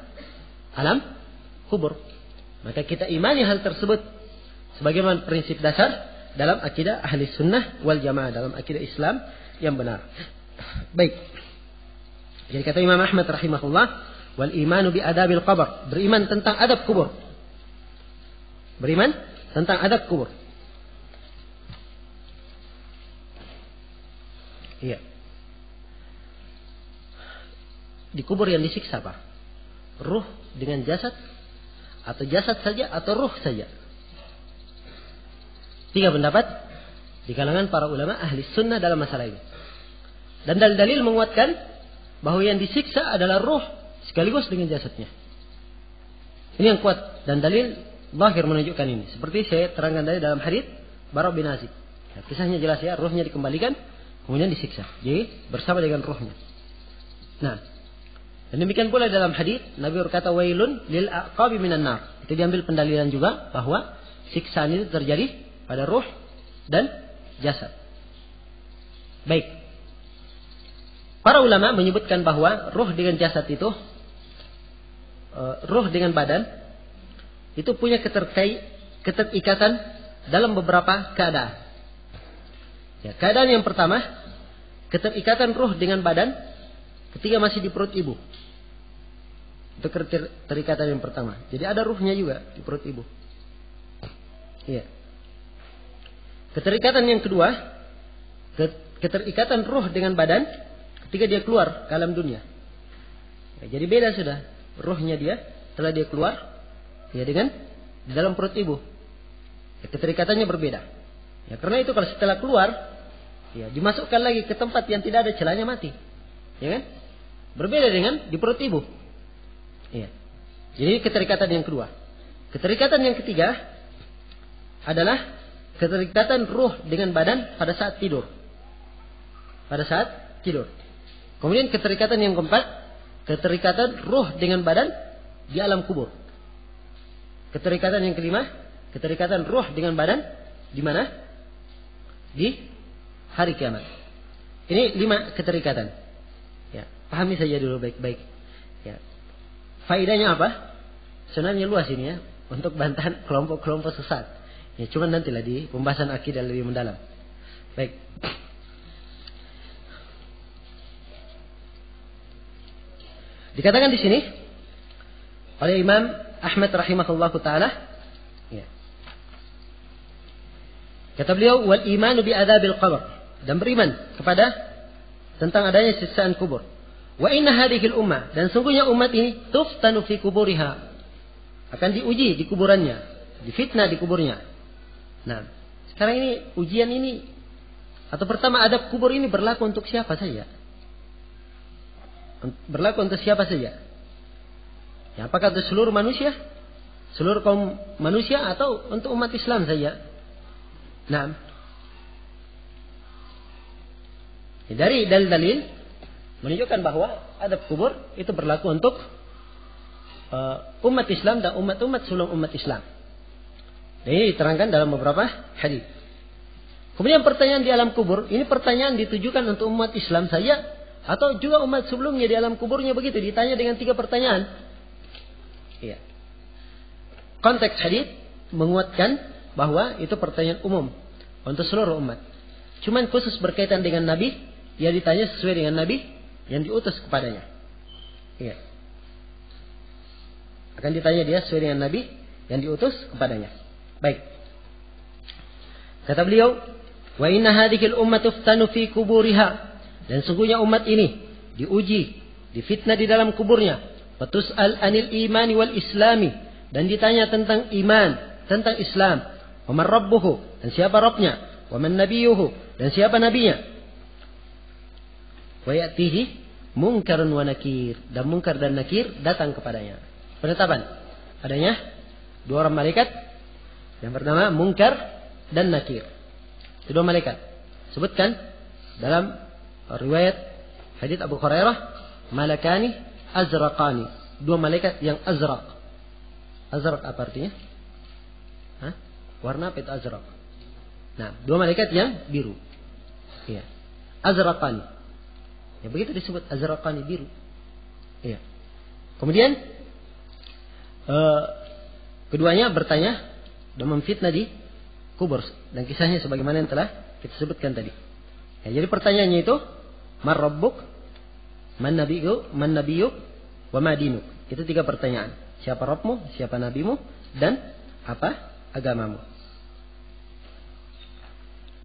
[SPEAKER 1] alam kubur. Maka kita imani hal tersebut sebagaimana prinsip dasar dalam akidah ahli sunnah wal jamaah, dalam akidah Islam yang benar. Baik. Jadi kata Imam Ahmad rahimahullah, wal imanu bi adabil qabr, beriman tentang adab kubur. Beriman tentang adab kubur. Iya. Di kubur yang disiksa apa? Ruh dengan jasad, atau jasad saja, atau ruh saja? 3 pendapat di kalangan para ulama ahli sunnah dalam masalah ini. Dan dalil-dalil menguatkan bahwa yang disiksa adalah ruh sekaligus dengan jasadnya. Ini yang kuat, dan dalil zahir menunjukkan ini. Seperti saya terangkan tadi dalam hadits Bara bin Azib. Ya, kisahnya jelas ya, ruhnya dikembalikan, kemudian disiksa. Jadi bersama dengan ruhnya. Nah, dan demikian pula dalam hadits Nabi berkata, wailun lil aqabi minan nar. Itu diambil pendalilan juga bahwa siksaan itu terjadi pada ruh dan jasad. Baik. Para ulama menyebutkan bahwa ruh dengan jasad itu, ruh dengan badan itu punya keterikatan dalam beberapa keadaan. Ya, keadaan yang pertama, keterikatan ruh dengan badan ketika masih di perut ibu. Itu keterikatan yang pertama. Jadi ada ruhnya juga di perut ibu. Iya. Keterikatan yang kedua, keterikatan ruh dengan badan ketika dia keluar ke alam dunia. Ya, jadi beda sudah ruhnya dia setelah dia keluar, ya, dengan di dalam perut ibu. Ya, keterikatannya berbeda. Ya, karena itu kalau setelah keluar, ya, dimasukkan lagi ke tempat yang tidak ada celahnya, mati. Ya kan? Berbeda dengan di perut ibu. Ya. Jadi keterikatan yang kedua. Keterikatan yang ketiga adalah keterikatan ruh dengan badan pada saat tidur. Pada saat tidur. Kemudian keterikatan yang keempat, keterikatan ruh dengan badan di alam kubur. Keterikatan yang kelima, keterikatan ruh dengan badan di mana? Di hari kiamat. Ini 5 keterikatan. Ya, pahami saja dulu baik-baik. Ya. Faedahnya apa? Sebenarnya luas ini ya, untuk bantahan kelompok-kelompok sesat. Ya, cuman nantilah di pembahasan akidah lebih mendalam. Baik. Dikatakan di sini oleh Imam Ahmad rahimahullahu taala, ya. Kata beliau, wal imanu bi adzabil qabr, dan beriman kepada tentang adanya siksaan kubur. Wa inna hadhil ummah, dan sungguhnya umat ini tuftanu fi kuburiha, akan diuji di kuburannya, difitnah di kuburnya. Nah, sekarang ini ujian ini atau pertama adab kubur ini berlaku untuk siapa saja? Berlaku untuk siapa saja? Ya, apakah untuk seluruh manusia? Seluruh kaum manusia atau untuk umat Islam saja? Nah, dari dalil-dalil menunjukkan bahwa adab kubur itu berlaku untuk umat Islam dan umat-umat sebelum umat Islam. Dan ini diterangkan dalam beberapa hadis. Kemudian pertanyaan di alam kubur, ini pertanyaan ditujukan untuk umat Islam saja atau juga umat sebelumnya di alam kuburnya begitu, ditanya dengan 3 pertanyaan. Iya. Konteks hadis menguatkan bahwa itu pertanyaan umum untuk seluruh umat. Cuman khusus berkaitan dengan Nabi, dia ditanya sesuai dengan Nabi yang diutus kepadanya. Iya. Akan ditanya dia sesuai dengan Nabi yang diutus kepadanya. Baik. Kata beliau, wa inna hadhil ummah tuftanu fi kuburiha, dan sungguhnya umat ini diuji, difitnah di dalam kuburnya. Wa tus'al anil imani wal islami, dan ditanya tentang iman, tentang Islam. Wa man rabbuhu, dan siapa Rabbnya. Wa man nabiyuhu, dan siapa nabinya. Wa ya'tihi munkarun wa nakir, dan munkar dan nakir datang kepadanya. Penetapan adanya 2 orang malaikat. Yang pertama munkar dan nakir. Kedua malaikat sebutkan dalam riwayat hadits Abu Hurairah, malakani azraqani, 2 malaikat yang azraq. Azraq apa artinya? Hah? Warna apa itu azraq? Nah, 2 malaikat yang biru. Iya. Azraqani. Ya begitu disebut, azraqani, biru. Iya. Kemudian keduanya bertanya dan memfitnah di kubur, dan kisahnya sebagaimana yang telah kita sebutkan tadi. Ya, jadi pertanyaannya itu, man rabbuk, man nabiyuk, wa ma dinuk. Itu 3 pertanyaan. Siapa Rabbmu, siapa nabimu, dan apa agamamu.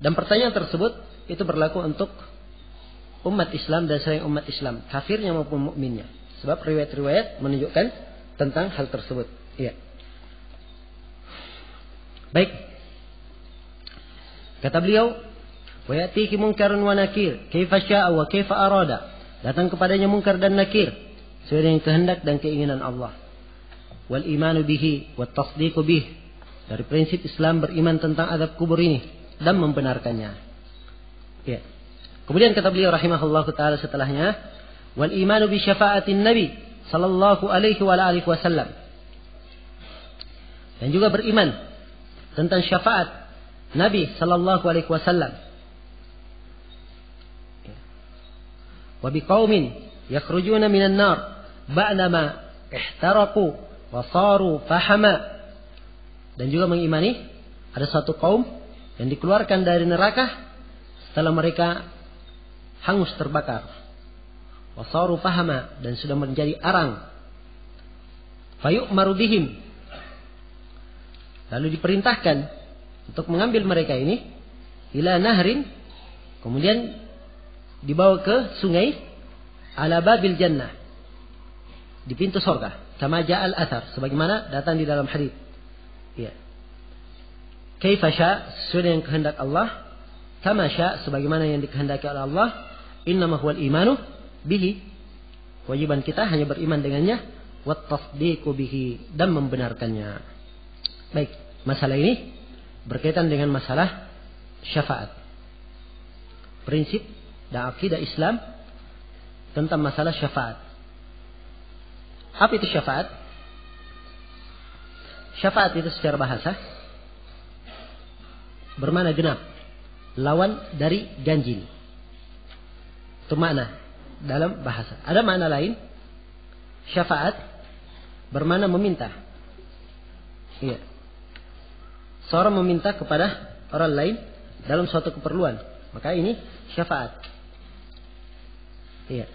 [SPEAKER 1] Dan pertanyaan tersebut itu berlaku untuk umat Islam dan selain umat Islam, kafirnya maupun mukminnya. Sebab riwayat-riwayat menunjukkan tentang hal tersebut. Iya. Baik. Kata beliau, wa ya'tihi munkarun wa nakir, kaifa syaa wa kaifa arada. Datang kepadanya munkar dan nakir sesuai dengan kehendak dan keinginan Allah. Wal imanu bihi wat tasdiqu bih. Dari prinsip Islam beriman tentang azab kubur ini dan membenarkannya. Ya. Kemudian kata beliau rahimahullahu taala setelahnya, wal imanu bi syafaatin nabi sallallahu alaihi wa alihi wasallam. Dan juga beriman tentang syafaat Nabi sallallahu alaihi wasallam. Wa biqaumin yakhrujuna minan nar ba'dama ihtaraqu wa saru fahama. Dan juga mengimani ada satu kaum yang dikeluarkan dari neraka setelah mereka hangus terbakar. Wa saru fahama, dan sudah menjadi arang. Fayu'maru bihim, lalu diperintahkan untuk mengambil mereka ini ila nahrin, kemudian dibawa ke sungai, ala babil jannah, di pintu surga, kama ja'al athar, sebagaimana datang di dalam hadis. Ya. Kaifa sya, sesuai dengan kehendak Allah, kama sya, sebagaimana yang dikehendaki oleh Allah. Innama huwal imanu bihi, kewajiban kita hanya beriman dengannya, wat tasdiqu bihi, dan membenarkannya. Baik, masalah ini berkaitan dengan masalah syafaat. Prinsip dan akidah Islam tentang masalah syafaat. Apa itu syafaat? Syafaat itu secara bahasa bermakna genap, lawan dari ganjil. Itu makna dalam bahasa. Ada makna lain. Syafaat bermakna meminta. Iya. Seorang meminta kepada orang lain dalam suatu keperluan. Maka ini syafaat. Iya.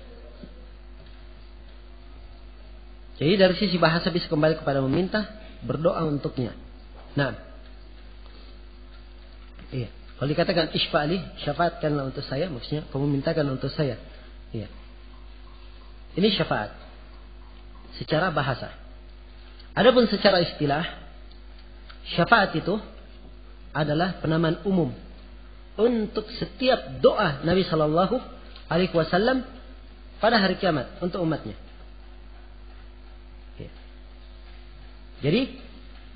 [SPEAKER 1] Jadi dari sisi bahasa bisa kembali kepada meminta, berdoa untuknya. Nah. Iya. Kalau dikatakan isfa'li, syafaatkanlah untuk saya, maksudnya kamu mintakan untuk saya. Iya. Ini syafaat secara bahasa. Adapun secara istilah, syafaat itu adalah penamaan umum untuk setiap doa Nabi Shallallahu Alaihi Wasallam pada hari kiamat untuk umatnya. Iya. Jadi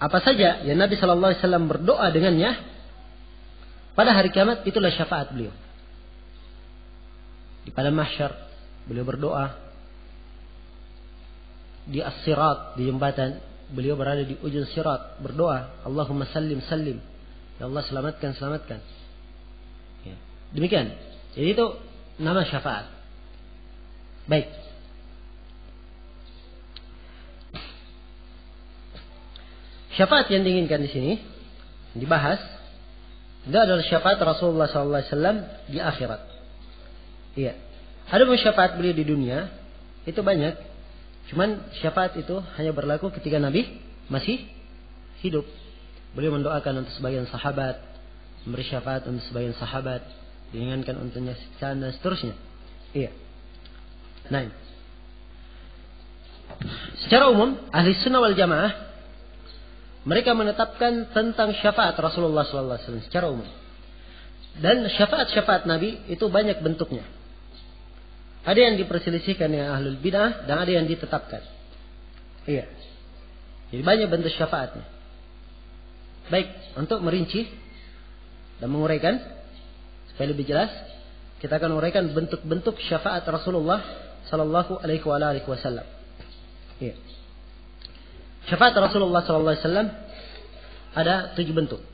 [SPEAKER 1] apa saja yang Nabi Shallallahu Alaihi Wasallam berdoa dengannya pada hari kiamat, itulah syafaat beliau. Di padang mahsyar beliau berdoa. Di as-sirat, di jembatan, beliau berada di ujung sirat, berdoa, Allahumma sallim sallim. Ya Allah, selamatkan selamatkan. Ya. Demikian. Jadi itu nama syafaat. Baik. Syafaat yang diinginkan di sini dibahas, itu adalah syafaat Rasulullah SAW di akhirat. Iya. Ada pun syafaat beliau di dunia itu banyak. Cuman syafaat itu hanya berlaku ketika Nabi masih hidup. Beliau mendoakan untuk sebagian sahabat, memberi syafaat untuk sebagian sahabat, diinginkan untuknya dan seterusnya. Iya. Nah, secara umum ahli sunnah wal jamaah mereka menetapkan tentang syafaat Rasulullah SAW secara umum. Dan syafaat-syafaat Nabi itu banyak bentuknya. Ada yang diperselisihkan dengan ahlul bid'ah dan ada yang ditetapkan. Iya. Jadi banyak bentuk syafaatnya. Baik, untuk merinci dan menguraikan supaya lebih jelas, kita akan uraikan bentuk-bentuk syafaat Rasulullah sallallahu alaihi wasallam. Iya. Syafaat Rasulullah sallallahu alaihi wasallam ada 7 bentuk.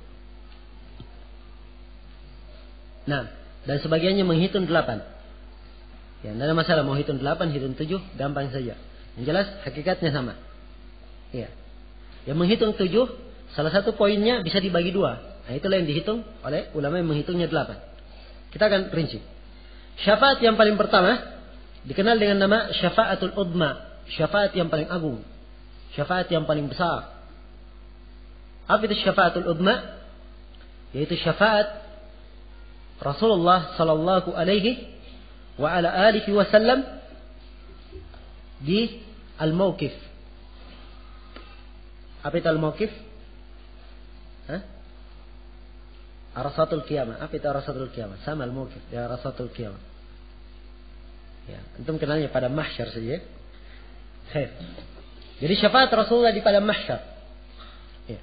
[SPEAKER 1] Nah, dan sebagiannya menghitung 8. Ya, tidak ada masalah mau hitung 8, hitung 7, gampang saja. Yang jelas hakikatnya sama. Ya. Yang menghitung 7, salah satu poinnya bisa dibagi 2. Nah, itulah yang dihitung oleh ulama yang menghitungnya 8. Kita akan rinci. Syafaat yang paling pertama dikenal dengan nama syafaatul udma, syafaat yang paling agung, syafaat yang paling besar. Apa itu syafaatul udma? Yaitu syafaat Rasulullah sallallahu alaihi wa ala alihi wasallam di al-mauqif. Apa itu al-mauqif? Arasatul qiyamah. Apa itu arasatul qiyamah? Sama al-mauqif ya, arasatul qiyamah. Ya, antum kenalnya pada mahsyar saja. Khair. Jadi syafaat Rasulullah di pada mahsyar. Ya.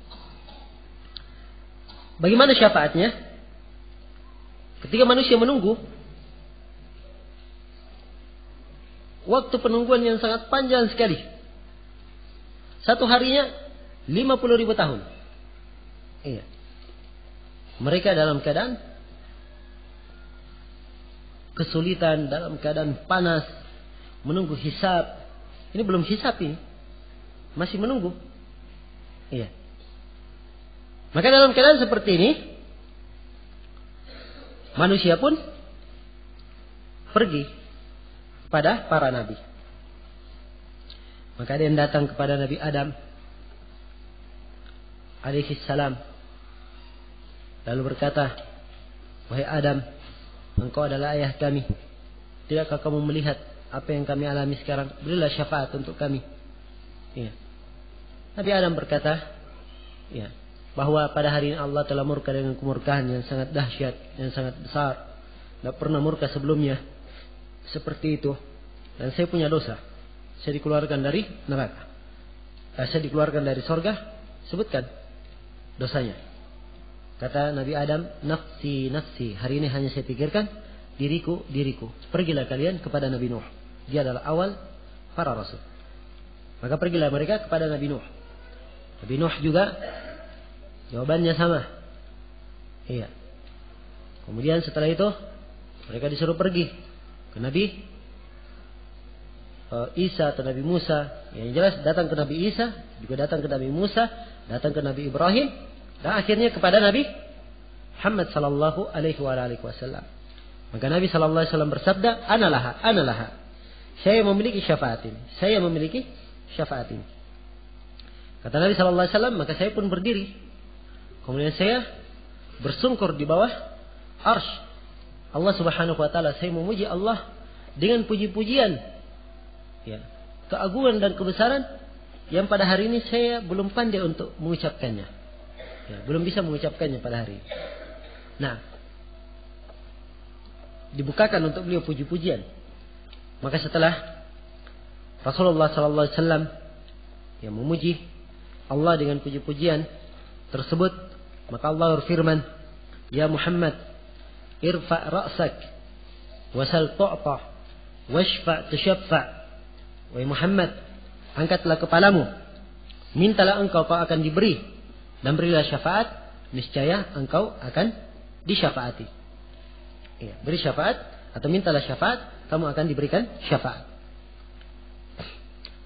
[SPEAKER 1] Bagaimana syafaatnya? Ketika manusia menunggu waktu penungguan yang sangat panjang sekali. Satu harinya 50.000 tahun. Iya. Mereka dalam keadaan kesulitan, dalam keadaan panas, menunggu hisab. Ini belum hisab ini. Masih menunggu. Iya. Maka dalam keadaan seperti ini, manusia pun pergi pada para nabi. Maka ada yang datang kepada Nabi Adam alaihi salam, lalu berkata, wahai Adam, engkau adalah ayah kami. Tidakkah kamu melihat apa yang kami alami sekarang? Berilah syafaat untuk kami. Ya. Nabi Adam berkata, ya, bahwa pada hari ini Allah telah murka dengan kemurkaan yang sangat dahsyat, yang sangat besar. Tidak pernah murka sebelumnya seperti itu. Dan saya punya dosa. Saya dikeluarkan dari neraka. Saya dikeluarkan dari sorga. Sebutkan dosanya. Kata Nabi Adam, nafsi, nafsi. Hari ini hanya saya pikirkan diriku, diriku. Pergilah kalian kepada Nabi Nuh. Dia adalah awal para rasul. Maka pergilah mereka kepada Nabi Nuh. Nabi Nuh juga jawabannya sama. Iya. Kemudian setelah itu mereka disuruh pergi ke Nabi Isa atau Nabi Musa. Yang jelas datang ke Nabi Isa, juga datang ke Nabi Musa, datang ke Nabi Ibrahim, dan akhirnya kepada Nabi Muhammad sallallahu alaihi wasallam. Maka Nabi sallallahu alaihi wasallam bersabda, "Ana laha. Saya memiliki syafaat ini. Saya memiliki syafaat ini." Kata Nabi sallallahu alaihi wasallam, maka saya pun berdiri. Kemudian saya bersungkur di bawah arsy Allah Subhanahu wa taala. Saya memuji Allah dengan puji-pujian, ya, keagungan dan kebesaran yang pada hari ini saya belum pandai untuk mengucapkannya. Ya, belum bisa mengucapkannya pada hari ini. Nah, dibukakan untuk beliau puji-pujian. Maka setelah Rasulullah sallallahu alaihi wasallam yang memuji Allah dengan puji-pujian tersebut, maka Allah berfirman, "Ya Muhammad, irfa' ra'sak wasal tu'ta washfa' tushaffa'." Wahai Muhammad, angkatlah kepalamu, mintalah engkau akan diberi, dan berilah syafaat, niscaya engkau akan disyafaati. Ya, beri syafaat atau mintalah syafaat, kamu akan diberikan syafaat.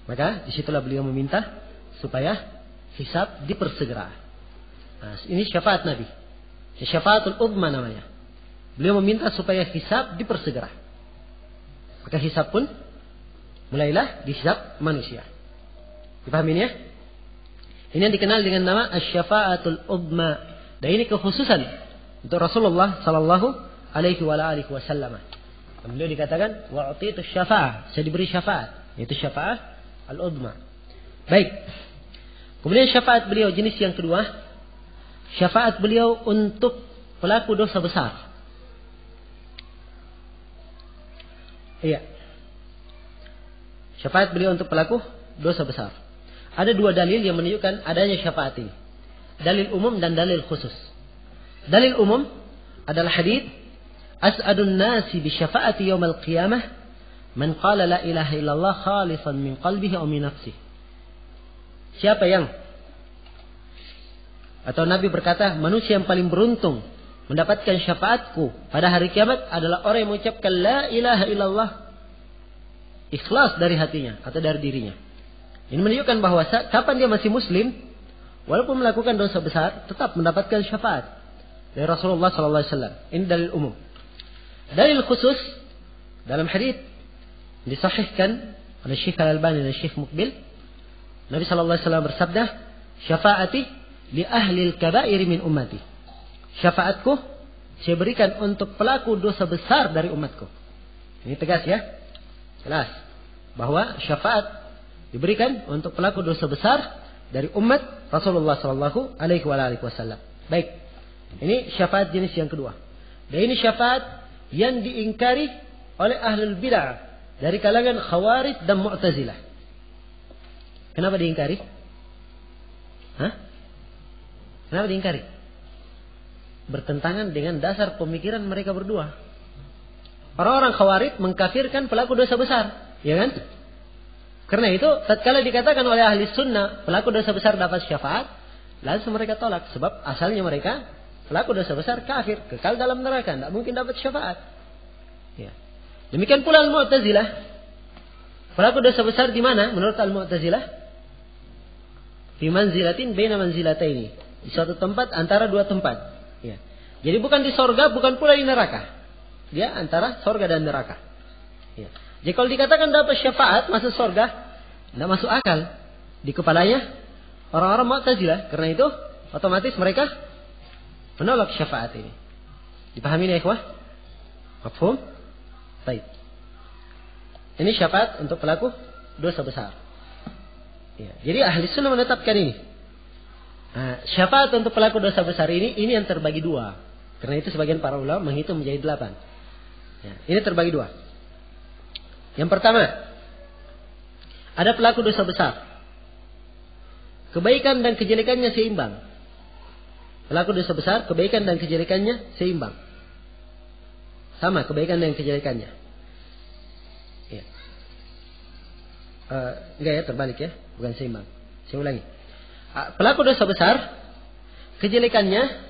[SPEAKER 1] Maka disitulah beliau meminta supaya hisab dipersegera. Nah, ini syafaat Nabi. Syafaatul uzma namanya. Beliau meminta supaya hisab dipersegera. Maka hisab pun mulailah dihisab manusia. Dipahami ya? Ini yang dikenal dengan nama asy-syafaatul uzma. Dan ini kekhususan untuk Rasulullah sallallahu alaihi wasallam. Beliau dikatakan wa'titu syafa'ah, saya diberi syafaat, yaitu syafaat al-uzma. Baik. Kemudian syafaat beliau jenis yang kedua, syafaat beliau untuk pelaku dosa besar. Iya. Syafaat beliau untuk pelaku dosa besar. Ada dua dalil yang menunjukkan adanya syafaat ini. Dalil umum dan dalil khusus. Dalil umum adalah hadits as'adun nasi bi syafaati yaumil qiyamah man qala la ilaha illallah khalisan min qalbihi aw min nafsihi. Siapa yang, atau Nabi berkata, manusia yang paling beruntung mendapatkan syafaatku pada hari kiamat adalah orang yang mengucapkan la ilaha illallah ikhlas dari hatinya atau dari dirinya. Ini menunjukkan bahwa kapan dia masih muslim, walaupun melakukan dosa besar, tetap mendapatkan syafaat dari Rasulullah sallallahu alaihi wasallam. Ini dalil umum. Dalil khusus dalam hadits disahihkan oleh Syekh Al-Albani dan Syekh Muqbil. Nabi sallallahu alaihi wasallam bersabda, "Syafaati li ahli al-kaba'ir min ummati." Syafaatku saya berikan untuk pelaku dosa besar dari umatku. Ini tegas ya. Jelas bahwa syafaat diberikan untuk pelaku dosa besar dari umat Rasulullah sallallahu alaihi wasallam. Baik. Ini syafaat jenis yang kedua. Dan ini syafaat yang diingkari oleh ahlul bid'ah dari kalangan Khawarij dan Mu'tazilah. Kenapa diingkari? Kenapa diingkari? Bertentangan dengan dasar pemikiran mereka berdua. Orang-orang Khawarij mengkafirkan pelaku dosa besar, ya kan? Karena itu, tatkala dikatakan oleh ahli sunnah pelaku dosa besar dapat syafaat, langsung mereka tolak, sebab asalnya mereka pelaku dosa besar kafir, kekal dalam neraka, tidak mungkin dapat syafaat. Ya. Demikian pula Al-Mu'tazilah. Pelaku dosa besar di mana menurut Al-Mu'tazilah? Fi manzilatin baina manzilataini. Di suatu tempat antara dua tempat. Ya. Jadi bukan di sorga, bukan pula di neraka. Dia antara sorga dan neraka. Ya. Jadi kalau dikatakan dapat syafaat masuk sorga, tidak masuk akal di kepalanya orang-orang Mu'tazilah. Karena itu otomatis mereka menolak syafaat ini. Dipahami ya ikhwah? Mafhum? Baik. Ini syafaat untuk pelaku dosa besar. Ya, jadi ahli sunnah menetapkan ini. Nah, syafaat untuk pelaku dosa besar ini yang terbagi dua. Karena itu sebagian para ulama menghitung menjadi 8. Ya, ini terbagi dua. Yang pertama, ada pelaku dosa besar. Kebaikan dan kejelekannya seimbang. Pelaku dosa besar, kebaikan dan kejelekannya seimbang. Sama kebaikan dan kejelekannya. Ya. Enggak ya, terbalik ya, bukan seimbang. Saya ulangi. Pelaku dosa besar, kejelekannya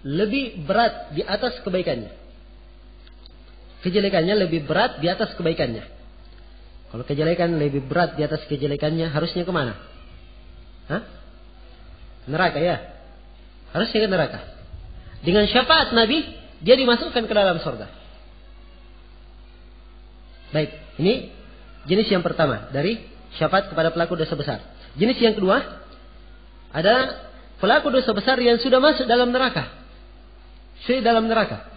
[SPEAKER 1] lebih berat di atas kebaikannya. Kejelekannya lebih berat di atas kebaikannya. Kalau kejelekan lebih berat di atas kejelekannya, harusnya kemana? Hah? Neraka ya? Harusnya ke neraka. Dengan syafaat Nabi, dia dimasukkan ke dalam surga. Baik, ini jenis yang pertama dari syafaat kepada pelaku dosa besar. Jenis yang kedua adalah pelaku dosa besar yang sudah masuk dalam neraka. Sudah dalam neraka.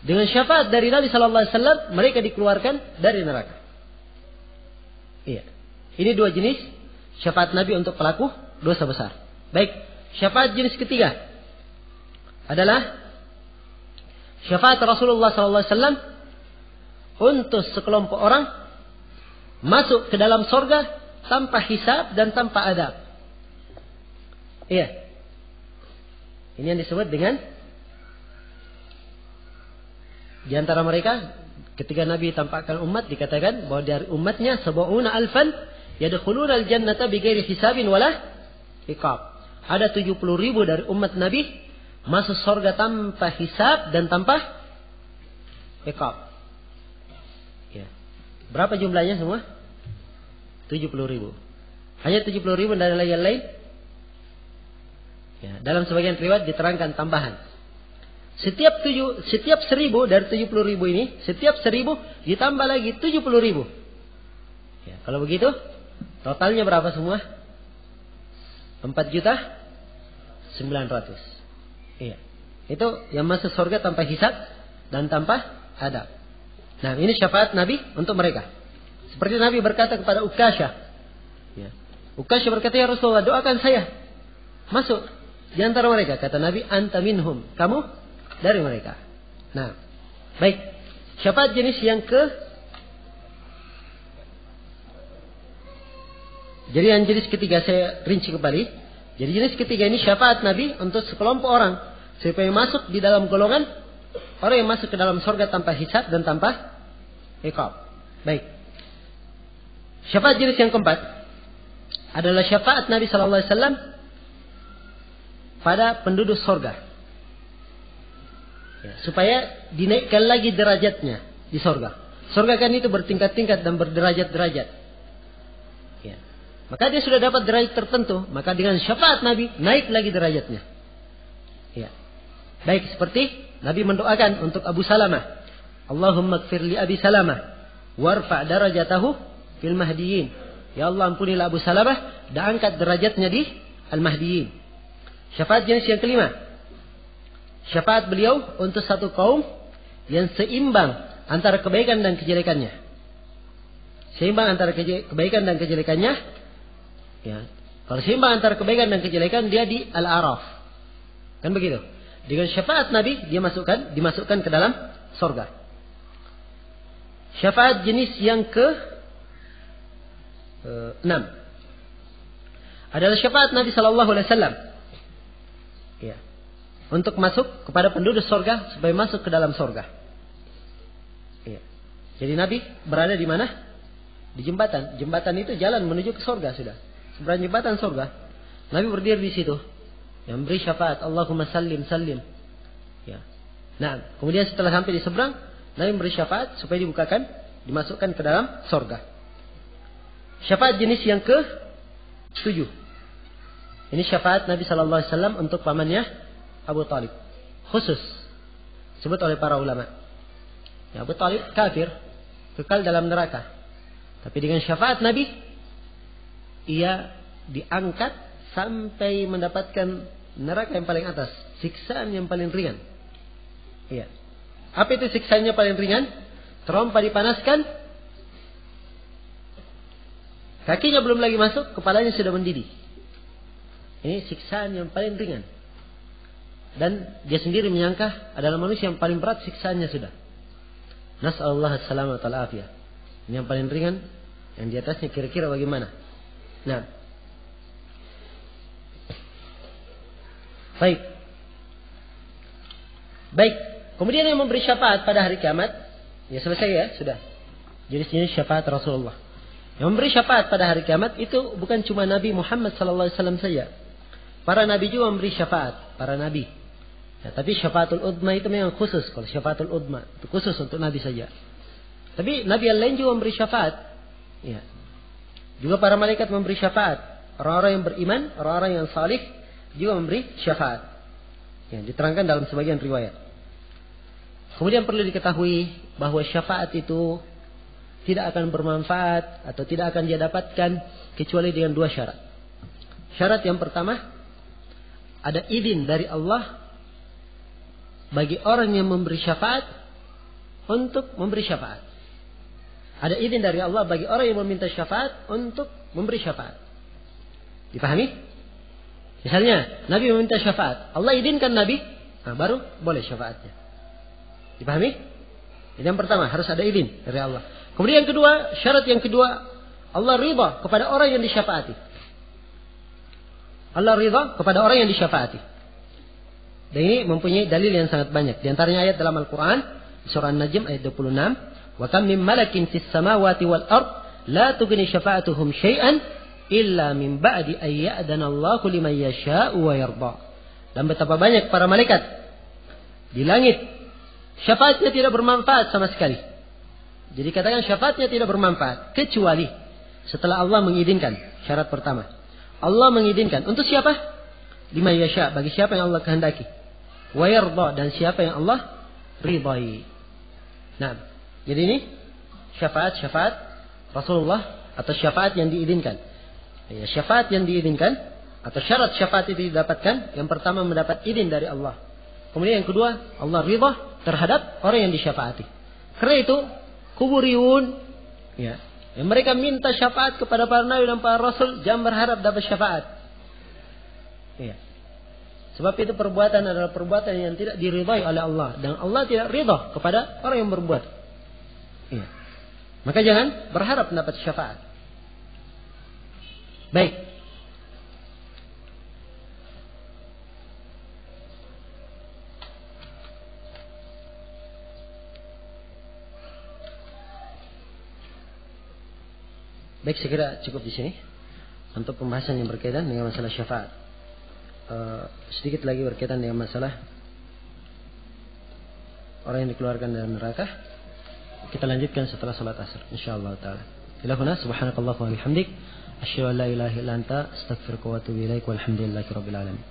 [SPEAKER 1] Dengan syafaat dari Nabi Sallallahu Alaihi Wasallam, mereka dikeluarkan dari neraka. Iya. Ini dua jenis syafaat Nabi untuk pelaku dosa besar. Baik, syafaat jenis ketiga adalah syafaat Rasulullah Sallallahu Alaihi Wasallam untuk sekelompok orang masuk ke dalam surga tanpa hisab dan tanpa adab. Iya. Ini yang disebut dengan di antara mereka ketika Nabi tampakkan umat dikatakan bahwa dari umatnya sab'una alfan yadkhuluna al-jannata bighairi hisabin wala iqab. Ada 70.000 dari umat Nabi masuk surga tanpa hisab dan tanpa iqab. Ya. Berapa jumlahnya semua? 70.000. Hanya 70.000 dari yang lain. Ya, dalam sebagian riwayat diterangkan tambahan. Setiap 1.000 dari 70.000 ini, setiap 1.000 ditambah lagi 70.000. Ya, kalau begitu, totalnya berapa semua? 4.900.000. Iya. Itu yang masuk surga tanpa hisab dan tanpa adab. Nah, ini syafaat Nabi untuk mereka. Seperti Nabi berkata kepada Uqasyah. Ya. Uqasyah berkata, ya Rasulullah, doakan saya masuk di antara mereka. Kata Nabi, anta minhum. Kamu dari mereka. Nah, baik. Syafaat jenis yang Jadi yang jenis ketiga saya rinci kembali. Jadi jenis ketiga ini syafaat Nabi untuk sekelompok orang supaya masuk di dalam golongan orang yang masuk ke dalam surga tanpa hisab dan tanpa iqab. Baik. Syafaat jenis yang keempat adalah syafaat Nabi Sallallahu Alaihi Wasallam pada penduduk surga. Ya, supaya dinaikkan lagi derajatnya di surga. Surga kan itu bertingkat-tingkat dan berderajat-derajat. Ya. Maka dia sudah dapat derajat tertentu, maka dengan syafaat Nabi naik lagi derajatnya. Ya. Baik seperti Nabi mendoakan untuk Abu Salamah, Allahumma ighfir li Abi Salamah warfa' darajatahu fil mahdiyin. Ya Allah, ampunilah Abu Salamah dan angkat derajatnya di al-mahdiyin. Syafaat jenis yang kelima, syafaat beliau untuk satu kaum yang seimbang antara kebaikan dan kejelekannya. Seimbang antara kebaikan dan kejelekannya. Ya. Kalau seimbang antara kebaikan dan kejelekan, dia di Al-A'raf. Kan begitu. Dengan syafaat Nabi, dia dimasukkan ke dalam surga. Syafaat jenis yang ke-6 adalah syafaat Nabi Sallallahu Alaihi Wasallam. Ya. Untuk masuk kepada penduduk surga supaya masuk ke dalam surga. Ya. Jadi Nabi berada di mana? Di jembatan. Jembatan itu jalan menuju ke surga sudah. Seberang jembatan surga. Nabi berdiri di situ. Yang beri syafaat, Allahumma sallim sallim. Ya. Nah, kemudian setelah sampai di seberang, Nabi beri syafaat supaya dibukakan, dimasukkan ke dalam surga. Syafaat jenis yang ke-7. Ini syafaat Nabi Sallallahu Alaihi Wasallam untuk pamannya Abu Talib. Khusus disebut oleh para ulama. Ya, Abu Talib kafir, kekal dalam neraka. Tapi dengan syafaat Nabi, ia diangkat sampai mendapatkan neraka yang paling atas, siksaan yang paling ringan. Iya. Apa itu siksaannya paling ringan? Terompa dipanaskan, kakinya belum lagi masuk, kepalanya sudah mendidih. Ini siksaan yang paling ringan. Dan dia sendiri menyangka adalah manusia yang paling berat siksaannya sudah. Nas'alullah as-salamata wal afiyah. Ini yang paling ringan, yang di atasnya kira-kira bagaimana? Nah, Baik. Kemudian yang memberi syafaat pada hari kiamat, ya selesai ya, sudah. Jenis-jenis syafaat Rasulullah. Yang memberi syafaat pada hari kiamat itu bukan cuma Nabi Muhammad SAW saja. Para nabi juga memberi syafaat, para nabi. Ya, tapi syafaatul udma itu memang khusus. Kalau syafaatul udma itu khusus untuk nabi saja. Tapi nabi yang lain juga memberi syafaat. Ya. Juga para malaikat memberi syafaat. Orang-orang yang beriman, orang-orang yang salih juga memberi syafaat. Ya, diterangkan dalam sebagian riwayat. Kemudian perlu diketahui bahwa syafaat itu tidak akan bermanfaat atau tidak akan dia dapatkan kecuali dengan dua syarat. Syarat yang pertama, ada izin dari Allah bagi orang yang memberi syafaat untuk memberi syafaat. Ada izin dari Allah bagi orang yang meminta syafaat untuk memberi syafaat. Dipahami? Misalnya, Nabi meminta syafaat. Allah izinkan Nabi, baru boleh syafaatnya. Dipahami? Ini yang pertama, harus ada izin dari Allah. Kemudian yang kedua, syarat yang kedua, Allah ridha kepada orang yang disyafaati. Allah ridha kepada orang yang disyafaati. Dan ini mempunyai dalil yang sangat banyak. Di antaranya ayat dalam Al-Quran, surah An-Najm ayat 26. Wa kam min malakin fis samawati wal ard la tughni syafa'atuhum syai'an illa min ba'di an ya'dana Allahu liman yasha'u wa yarda. Dan betapa banyak para malaikat di langit, syafaatnya tidak bermanfaat sama sekali. Jadi katakan syafaatnya tidak bermanfaat kecuali setelah Allah mengizinkan. Syarat pertama, Allah mengizinkan untuk siapa? Liman yasha', bagi siapa yang Allah kehendaki. Wa yarda, dan siapa yang Allah ridai. Nah, jadi ini syafaat Rasulullah atau syafaat yang diizinkan. Ya, syafaat yang diizinkan atau syarat syafaat itu didapatkan, yang pertama mendapat izin dari Allah. Kemudian yang kedua, Allah ridha terhadap orang yang disyafaati. Karena itu kuburiyun, ya, yang mereka minta syafaat kepada para nabi dan para rasul, jangan berharap dapat syafaat. Ya. Sebab itu perbuatan adalah perbuatan yang tidak diridhai oleh Allah, dan Allah tidak ridha kepada orang yang berbuat. Ya. Maka jangan berharap mendapat syafaat. Baik. Baik, saya kira cukup di sini untuk pembahasan yang berkaitan dengan masalah syafaat. Sedikit lagi berkaitan dengan masalah orang yang dikeluarkan dari neraka. Kita lanjutkan setelah salat asar, insyaallah taala. Ilahuna subhanakallah wa bihamdik, asyhadu an la ilaha illa anta, astaghfiruka wa atubu ilaik, walhamdulillahirabbil alamin.